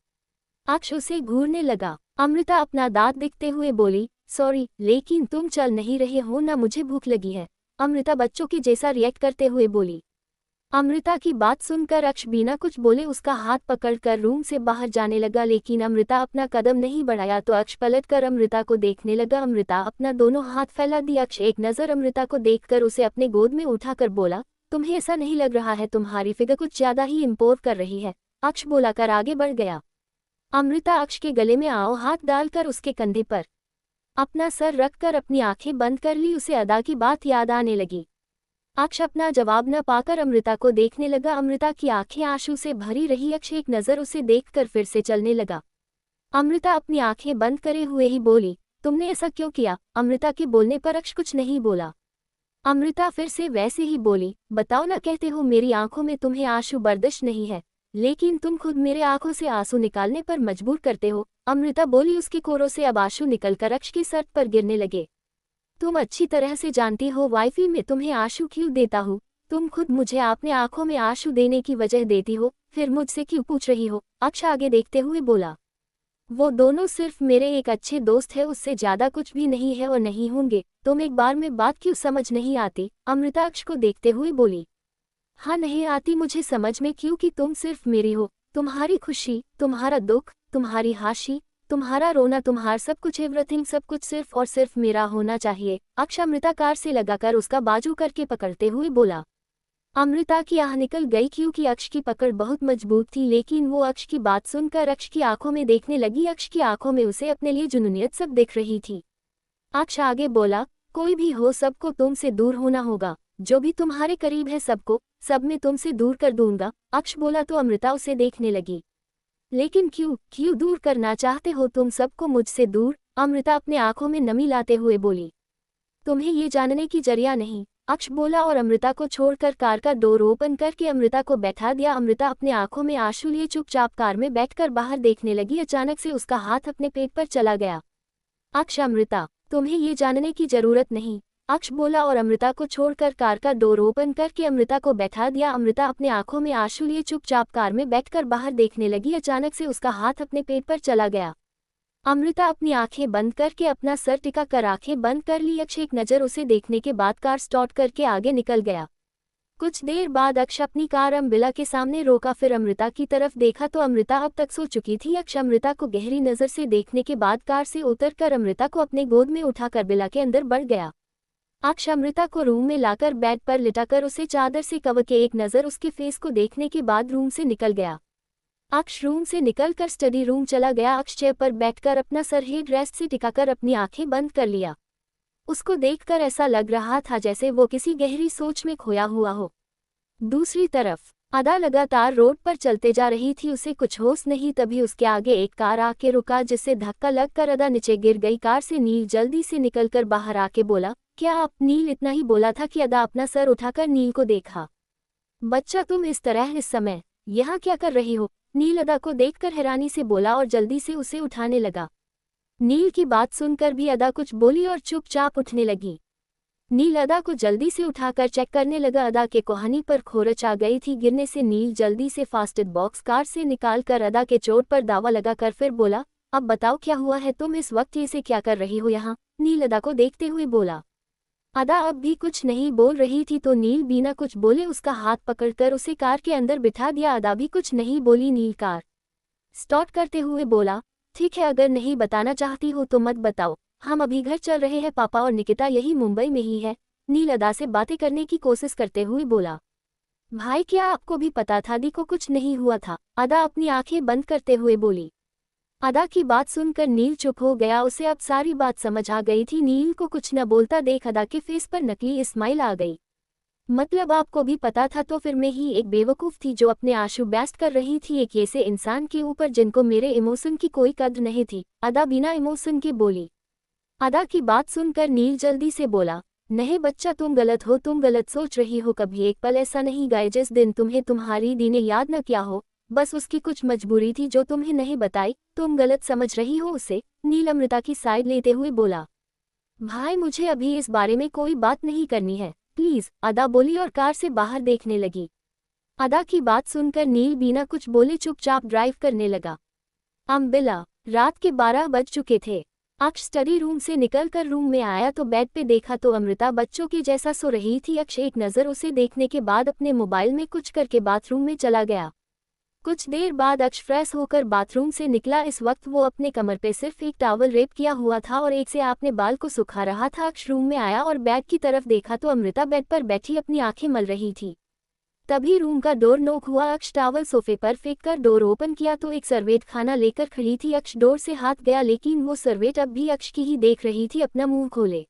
अक्ष उसे घूरने लगा। अमृता अपना दांत दिखते हुए बोली, सॉरी लेकिन तुम चल नहीं रहे हो ना, मुझे भूख लगी है। अमृता बच्चों की जैसा रिएक्ट करते हुए बोली। अमृता की बात सुनकर अक्ष बिना कुछ बोले उसका हाथ पकड़कर रूम से बाहर जाने लगा, लेकिन अमृता अपना कदम नहीं बढ़ाया तो अक्ष पलटकर अमृता को देखने लगा। अमृता अपना दोनों हाथ फैला दी। अक्ष एक नज़र अमृता को देखकर उसे अपने गोद में उठाकर बोला, तुम्हें ऐसा नहीं लग रहा है तुम्हारी फिगर कुछ ज्यादा ही इम्पोर्ट कर रही है? अक्ष बोलाकर आगे बढ़ गया। अमृता अक्ष के गले में आओ हाथ डालकर उसके कंधे पर अपना सर रखकर अपनी आंखें बंद कर ली। उसे अदा की बात याद आने लगी। अक्ष अपना जवाब न पाकर अमृता को देखने लगा। अमृता की आंखें आंसू से भरी रही। अक्ष एक नज़र उसे देखकर फिर से चलने लगा। अमृता अपनी आंखें बंद करे हुए ही बोली, तुमने ऐसा क्यों किया? अमृता के बोलने पर अक्ष कुछ नहीं बोला। अमृता फिर से वैसे ही बोली, बताओ ना, कहते हो मेरी आंखों में तुम्हें आंसू बर्दाश्त नहीं है, लेकिन तुम खुद मेरे आंखों से आंसू निकालने पर मजबूर करते हो। अमृता बोली। उसके कोरों से अब आंसू निकलकर अक्ष की सर पर गिरने लगे। तुम अच्छी तरह से जानती हो वाइफी मैं तुम्हें आंसू क्यों देता हूँ, तुम खुद मुझे अपने आंखों में आंसू देने की वजह देती हो, फिर मुझसे क्यों पूछ रही हो? अक्ष आगे देखते हुए बोला। वो दोनों सिर्फ मेरे एक अच्छे दोस्त है, उससे ज्यादा कुछ भी नहीं है और नहीं होंगे। तुम एक बार में बात क्यों समझ नहीं आती? अमृता अक्ष को देखते हुए बोली। हाँ नहीं आती मुझे समझ में, क्योंकि तुम सिर्फ मेरी हो। तुम्हारी खुशी, तुम्हारा दुख, तुम्हारी हाशी, तुम्हारा रोना, तुम्हारा सब कुछ, एवरीथिंग, सब कुछ सिर्फ और सिर्फ मेरा होना चाहिए। अक्ष अमृता कार से लगाकर उसका बाजू करके पकड़ते हुए बोला। अमृता की आह निकल गई क्योंकि अक्ष की पकड़ बहुत मजबूत थी, लेकिन वो अक्ष की बात सुनकर अक्ष की आंखों में देखने लगी। अक्ष की आंखों में उसे अपने लिए जुनूनियत सब दिख रही थी। अक्ष आगे बोला, कोई भी हो सबको तुमसे दूर होना होगा, जो भी तुम्हारे करीब है सबको, सब मैं तुमसे दूर कर दूंगा। अक्ष बोला तो अमृता उसे देखने लगी। लेकिन क्यों दूर करना चाहते हो तुम सबको मुझसे दूर? अमृता अपने आंखों में नमी लाते हुए बोली। तुम्हें ये जानने की जरिया नहीं, अक्ष बोला और अमृता को छोड़कर कार का डोर ओपन करके अमृता को बैठा दिया। अमृता अपने आंखों में आंसू लिए चुपचाप कार में बैठकर बाहर देखने लगी। अचानक से उसका हाथ अपने पेट पर चला गया। अक्ष, अमृता तुम्हें ये जानने की जरूरत नहीं, अक्ष बोला और अमृता को छोड़कर कार का डोर ओपन करके अमृता को बैठा दिया। अमृता अपने आंखों में आंसू लिए चुपचाप कार में बैठकर बाहर देखने लगी। अचानक से उसका हाथ अपने पेट पर चला गया। अमृता अपनी आंखें बंद करके अपना सर टिका कर आंखें बंद कर ली। अक्ष एक नज़र उसे देखने के बाद कार स्टार्ट करके आगे निकल गया। कुछ देर बाद अक्ष अपनी कार अम्बिला के सामने रोका, फिर अमृता की तरफ देखा तो अमृता अब तक सो चुकी थी। अक्ष अमृता को गहरी नज़र से देखने के बाद कार से उतरकर अमृता को अपने गोद में उठाकर बिला के अंदर बढ़ गया। अक्ष अमृता को रूम में लाकर बेड पर लिटाकर उसे चादर से कवर के एक नज़र उसके फेस को देखने के बाद रूम से निकल गया। अक्ष रूम से निकलकर स्टडी रूम चला गया। अक्ष चेयर पर बैठकर अपना सर हेड रेस्ट से टिकाकर अपनी आंखें बंद कर लिया। उसको देखकर ऐसा लग रहा था जैसे वो किसी गहरी सोच में खोया हुआ हो। दूसरी तरफ अदा लगातार रोड पर चलते जा रही थी, उसे कुछ होश नहीं। तभी उसके आगे एक कार आके रुका, जिससे धक्का लगकर अदा नीचे गिर गई। कार से नील जल्दी से निकलकर बाहर आके बोला, क्या आप? नील इतना ही बोला था कि अदा अपना सर उठाकर नील को देखा। बच्चा तुम इस तरह इस समय यहाँ क्या कर रही हो? नील अदा को देखकर हैरानी से बोला और जल्दी से उसे उठाने लगा। नील की बात सुनकर भी अदा कुछ बोली और चुपचाप उठने लगी। नील अदा को जल्दी से उठाकर चेक करने लगा। अदा के कोहनी पर खोरच आ गई थी। गिरने से नील जल्दी से फास्ट एड बॉक्स कार से निकालकर अदा के चोट पर दावा लगाकर फिर बोला, अब बताओ क्या हुआ है, तुम इस वक्त ऐसे क्या कर रही हो यहाँ? नील अदा को देखते हुए बोला। अदा अब भी कुछ नहीं बोल रही थी तो नील बिना कुछ बोले उसका हाथ पकड़कर उसे कार के अंदर बिठा दिया। अदा भी कुछ नहीं बोली। नील कार स्टार्ट करते हुए बोला, ठीक है, अगर नहीं बताना चाहती हो तो मत बताओ, हम अभी घर चल रहे हैं, पापा और निकिता यही मुंबई में ही है। नील अदा से बातें करने की कोशिश करते हुए बोला। भाई क्या आपको भी पता था दी को कुछ नहीं हुआ था? अदा अपनी आंखें बंद करते हुए बोली। अदा की बात सुनकर नील चुप हो गया, उसे अब सारी बात समझ आ गई थी। नील को कुछ न बोलता देख अदा के फेस पर नकली स्माइल आ गई। मतलब आपको भी पता था? तो फिर मैं ही एक बेवकूफ़ थी जो अपने आंसू बेस्ट कर रही थी एक ऐसे इंसान के ऊपर जिनको मेरे इमोशन की कोई कद्र नहीं थी। अदा बिना इमोशन के बोली। अदा की बात सुनकर नील जल्दी से बोला, नहीं बच्चा तुम गलत हो, तुम गलत सोच रही हो। कभी एक पल ऐसा नहीं गए जिस दिन तुम्हें तुम्हारी दी ने याद न किया हो, बस उसकी कुछ मजबूरी थी जो तुम्हें नहीं बताई, तुम गलत समझ रही हो उसे। नील अमृता की साइड लेते हुए बोला। भाई मुझे अभी इस बारे में कोई बात नहीं करनी है प्लीज, अदा बोली और कार से बाहर देखने लगी। अदा की बात सुनकर नील बिना कुछ बोले चुपचाप ड्राइव करने लगा। अम्बिला रात के 12 बज चुके थे। अक्ष स्टडी रूम से निकलकर रूम में आया तो बेड पे देखा तो अमृता बच्चों की जैसा सो रही थी। अक्ष एक नज़र उसे देखने के बाद अपने मोबाइल में कुछ करके बाथरूम में चला गया। कुछ देर बाद अक्ष फ्रेश होकर बाथरूम से निकला। इस वक्त वो अपने कमर पे सिर्फ एक टॉवल रेप किया हुआ था और एक से अपने बाल को सुखा रहा था। अक्ष रूम में आया और बेड की तरफ देखा तो अमृता बेड पर बैठी अपनी आंखें मल रही थी। तभी रूम का डोर नॉक हुआ। अक्ष टॉवल सोफे पर फेंक कर डोर ओपन किया तो एक सर्वेंट खाना लेकर खड़ी थी। अक्ष डोर से हाथ गया लेकिन वो सर्वेंट अब भी अक्ष की ही देख रही थी। अपना मुंह खोले,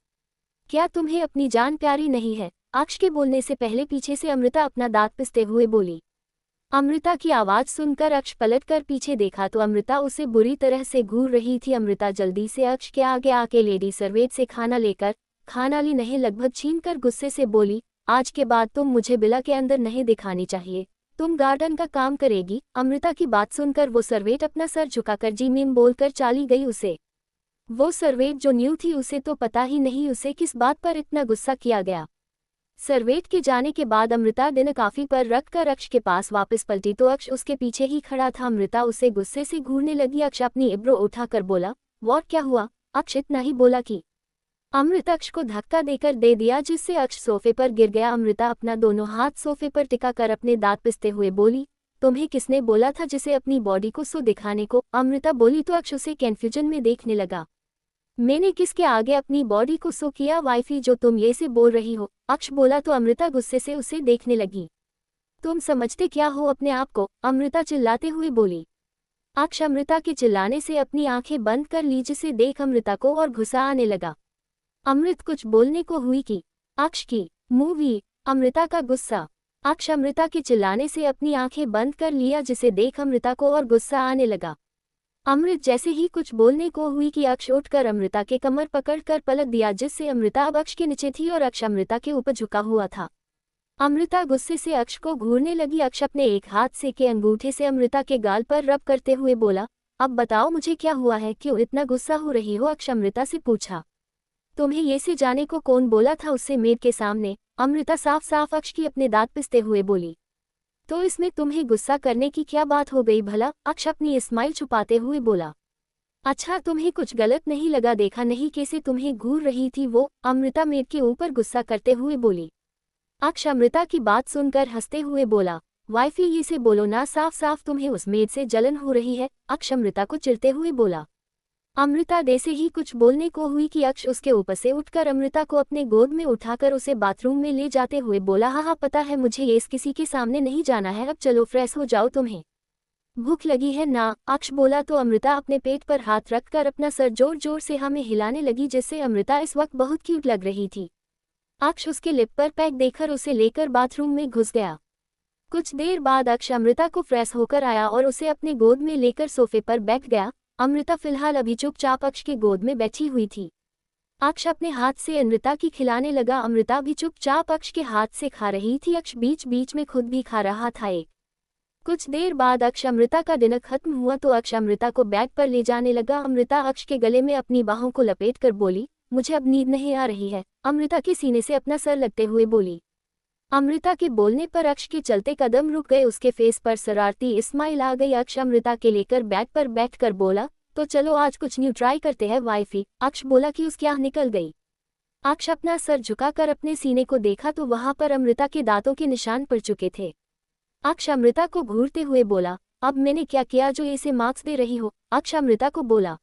क्या तुम्हें अपनी जान प्यारी नहीं है? अक्ष के बोलने से पहले पीछे से अमृता अपना दांत पिसते हुए बोली। अमृता की आवाज सुनकर अक्ष पलटकर पीछे देखा तो अमृता उसे बुरी तरह से घूर रही थी। अमृता जल्दी से अक्ष के आगे आके लेडी सर्वेंट से खाना लेकर खाना ली नहीं लगभग छीनकर गुस्से से बोली, आज के बाद तुम मुझे बिला के अंदर नहीं दिखानी चाहिए, तुम गार्डन का काम करेगी। अमृता की बात सुनकर वो सर्वेंट अपना सर झुकाकर जी मीम बोलकर चाली गई। उसे वो सर्वेंट जो न्यू थी उसे तो पता ही नहीं उसे किस बात पर इतना गुस्सा किया गया। सर्वेंट के जाने के बाद अमृता डिनर काफी पर रखकर अक्ष के पास वापस पलटी तो अक्ष उसके पीछे ही खड़ा था। अमृता उसे गुस्से से घूरने लगी। अक्ष अपनी इब्रो उठाकर बोला, व्हाट क्या हुआ? अक्ष इतना ही बोला कि अमृता अक्ष को धक्का देकर दे दिया जिससे अक्ष सोफे पर गिर गया। अमृता अपना दोनों हाथ सोफे पर टिकाकर अपने दांत पिसते हुए बोली, तुम्हें किसने बोला था जिसे अपनी बॉडी को सो दिखाने को? अमृता बोली तो अक्ष उसे कन्फ्यूजन में देखने लगा। मैंने किसके आगे अपनी बॉडी को सो किया? वाइफी जो तुम ये से बोल रही हो? अक्ष बोला तो अमृता गुस्से से उसे देखने लगी। तुम समझते क्या हो अपने आप को? अमृता चिल्लाते हुए बोली। अक्ष अमृता के चिल्लाने से अपनी आंखें बंद कर ली जिसे देख अमृता को और गुस्सा आने लगा। अमृत कुछ बोलने को हुई कि अक्ष की मूवी। अमृता का गुस्सा। अक्ष अमृता के चिल्लाने से अपनी आंखें बंद कर लिया जिसे देख अमृता को और गुस्सा आने लगा। अमृत जैसे ही कुछ बोलने को हुई कि अक्ष उठकर अमृता के कमर पकड़कर पलट दिया जिससे अमृता अब अक्ष के नीचे थी और अक्ष अमृता के ऊपर झुका हुआ था। अमृता गुस्से से अक्ष को घूरने लगी। अक्ष अपने एक हाथ से के अंगूठे से अमृता के गाल पर रब करते हुए बोला, अब बताओ मुझे क्या हुआ है, क्यों इतना गुस्सा हो रही हो? अक्ष अमृता से पूछा। तुम्हें ये से जाने को कौन बोला था उससे मेड के सामने? अमृता साफ साफ अक्ष की अपने दांत पिसते हुए बोली। तो इसमें तुम्हें गुस्सा करने की क्या बात हो गई भला? अक्ष अपनी स्माइल छुपाते हुए बोला। अच्छा तुम्हें कुछ गलत नहीं लगा? देखा नहीं कैसे तुम्हें घूर रही थी वो? अमृता मेड के ऊपर गुस्सा करते हुए बोली। अक्ष अमृता की बात सुनकर हंसते हुए बोला, वाइफी ये से बोलो ना, साफ साफ तुम्हें उस मेड से जलन हो रही है। अक्ष अमृता को चिढ़ते हुए बोला। अमृता जैसे ही कुछ बोलने को हुई कि अक्ष उसके ऊपर से उठकर अमृता को अपने गोद में उठाकर उसे बाथरूम में ले जाते हुए बोला, हाँ पता है मुझे ये किसी के सामने नहीं जाना है, अब चलो फ्रेश हो जाओ, तुम्हें भूख लगी है ना? अक्ष बोला तो अमृता अपने पेट पर हाथ रखकर अपना सर जोर जोर से हमें हिलाने लगी जिससे अमृता इस वक्त बहुत क्यूट लग रही थी। अक्ष उसके लिप पर पैक देखकर उसे लेकर बाथरूम में घुस गया। कुछ देर बाद अक्ष अमृता को फ्रेश होकर आया और उसे अपने गोद में लेकर सोफे पर बैठ गया। अमृता फिलहाल अभी चुपचाप अक्ष के गोद में बैठी हुई थी। अक्ष अपने हाथ से अमृता की खिलाने लगा। अमृता भी चुपचाप अक्ष के हाथ से खा रही थी। अक्ष बीच बीच में खुद भी खा रहा था। कुछ देर बाद अक्ष अमृता का डिनर खत्म हुआ तो अक्ष अमृता को बैग पर ले जाने लगा। अमृता अक्ष के गले में अपनी बाहों को लपेट कर बोली, मुझे अब नींद नहीं आ रही है। अमृता के सीने से अपना सर लगते हुए बोली। अमृता के बोलने पर अक्ष के चलते कदम रुक गए। उसके फेस पर शरारती स्माइल आ गई। अक्ष अमृता के लेकर बैग पर बैठकर बोला, तो चलो आज कुछ न्यू ट्राई करते हैं वाइफी, अक्ष बोला कि उसकी आह निकल गई। अक्ष अपना सर झुकाकर अपने सीने को देखा तो वहां पर अमृता के दांतों के निशान पड़ चुके थे। अक्ष अमृता को घूरते हुए बोला, अब मैंने क्या किया जो इसे मार्क्स दे रही हो? अक्ष अमृता को बोला।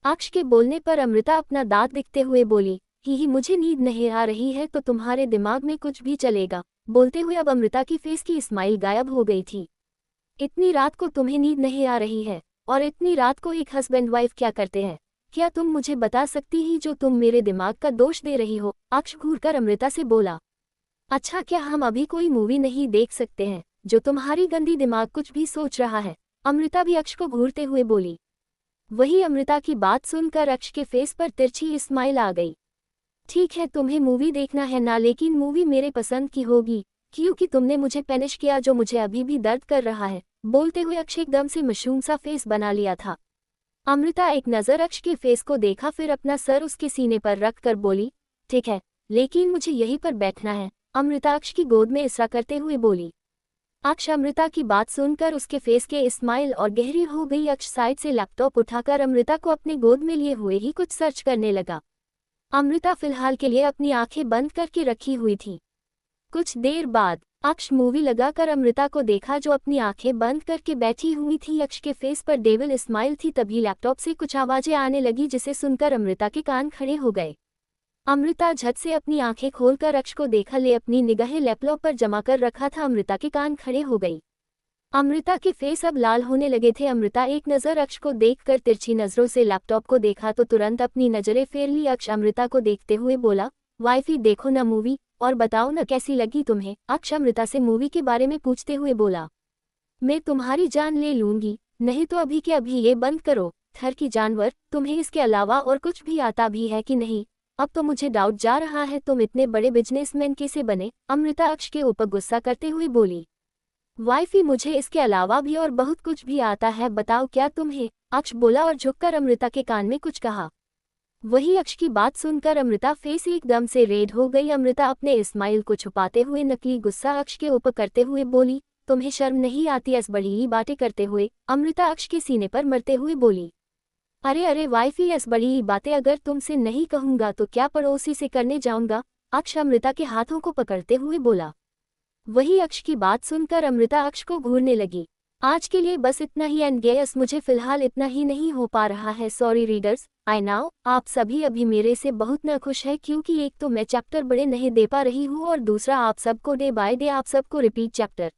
अक्ष के बोलने पर अमृता अपना दांत दिखते हुए बोली, ही मुझे नींद नहीं आ रही है तो तुम्हारे दिमाग में कुछ भी चलेगा। बोलते हुए अब अमृता की फेस की स्माइल गायब हो गई थी। इतनी रात को तुम्हें नींद नहीं आ रही है? और इतनी रात को एक हस्बैंड वाइफ क्या करते हैं? क्या तुम मुझे बता सकती ही जो तुम मेरे दिमाग का दोष दे रही हो? अक्ष घूरकर अमृता से बोला। अच्छा, क्या हम अभी कोई मूवी नहीं देख सकते हैं जो तुम्हारी गंदी दिमाग कुछ भी सोच रहा है? अमृता भी अक्ष को घूरते हुए बोली। वही अमृता की बात सुनकर अक्ष के फेस पर तिरछी स्माइल आ गई। ठीक है, तुम्हें मूवी देखना है ना, लेकिन मूवी मेरे पसंद की होगी क्योंकि तुमने मुझे पैनिश किया जो मुझे अभी भी दर्द कर रहा है। बोलते हुए अक्ष एकदम से मासूम सा फेस बना लिया था। अमृता एक नज़र अक्ष के फेस को देखा, फिर अपना सर उसके सीने पर रख कर बोली, ठीक है, लेकिन मुझे यहीं पर बैठना है। अमृता अक्ष की गोद में इसरा करते हुए बोली। अक्ष अमृता की बात सुनकर उसके फेस के स्माइल और गहरी हो गई। अक्ष साइड से लैपटॉप उठाकर अमृता को अपने गोद में लिए हुए ही कुछ सर्च करने लगा। अमृता फिलहाल के लिए अपनी आंखें बंद करके रखी हुई थी। कुछ देर बाद अक्ष मूवी लगाकर अमृता को देखा जो अपनी आंखें बंद करके बैठी हुई थी। अक्ष के फेस पर डेविल स्माइल थी। तभी लैपटॉप से कुछ आवाजें आने लगी जिसे सुनकर अमृता के कान खड़े हो गए। अमृता झट से अपनी आंखें खोलकर अक्ष को देखा, ले अपनी निगाहें लैपटॉप पर जमा कर रखा था। अमृता के कान खड़े हो गई। अमृता के फेस अब लाल होने लगे थे। अमृता एक नज़र अक्ष को देखकर तिरछी नज़रों से लैपटॉप को देखा तो तुरंत अपनी नज़रें फेर ली। अक्ष अमृता को देखते हुए बोला, वाइफी देखो ना मूवी, और बताओ ना कैसी लगी तुम्हें? अक्ष अमृता से मूवी के बारे में पूछते हुए बोला। मैं तुम्हारी जान ले लूंगी, नहीं तो अभी के अभी ये बंद करो। थर की जानवर, तुम्हें इसके अलावा और कुछ भी आता भी है कि नहीं? अब तो मुझे डाउट जा रहा है तुम इतने बड़े बिजनेसमैन कैसे बने? अमृता अक्ष के ऊपर गुस्सा करते हुए बोली। वाइफी मुझे इसके अलावा भी और बहुत कुछ भी आता है, बताओ क्या तुम्हें? अक्ष बोला और झुककर अमृता के कान में कुछ कहा। वही अक्ष की बात सुनकर अमृता फेस एकदम से रेड हो गई। अमृता अपने स्माइल को छुपाते हुए नकली गुस्सा अक्ष के ऊपर करते हुए बोली, तुम्हें शर्म नहीं आती ऐसी बड़ी बातें करते हुए? अमृता अक्ष के सीने पर मरते हुए बोली। अरे अरे वाइफी, ऐसी बड़ी बातें अगर तुमसे नहीं कहूंगा तो क्या पड़ोसी से करने जाऊंगा? अक्ष अमृता के हाथों को पकड़ते हुए बोला। वही अक्ष की बात सुनकर अमृता अक्ष को घूरने लगी। आज के लिए बस इतना ही एंड गेस, मुझे फिलहाल इतना ही नहीं हो पा रहा है। सॉरी रीडर्स, आई नाउ आप सभी अभी मेरे से बहुत न खुश है क्योंकि एक तो मैं चैप्टर बड़े नहीं दे पा रही हूँ और दूसरा आप सबको डे बाय डे आप सबको रिपीट चैप्टर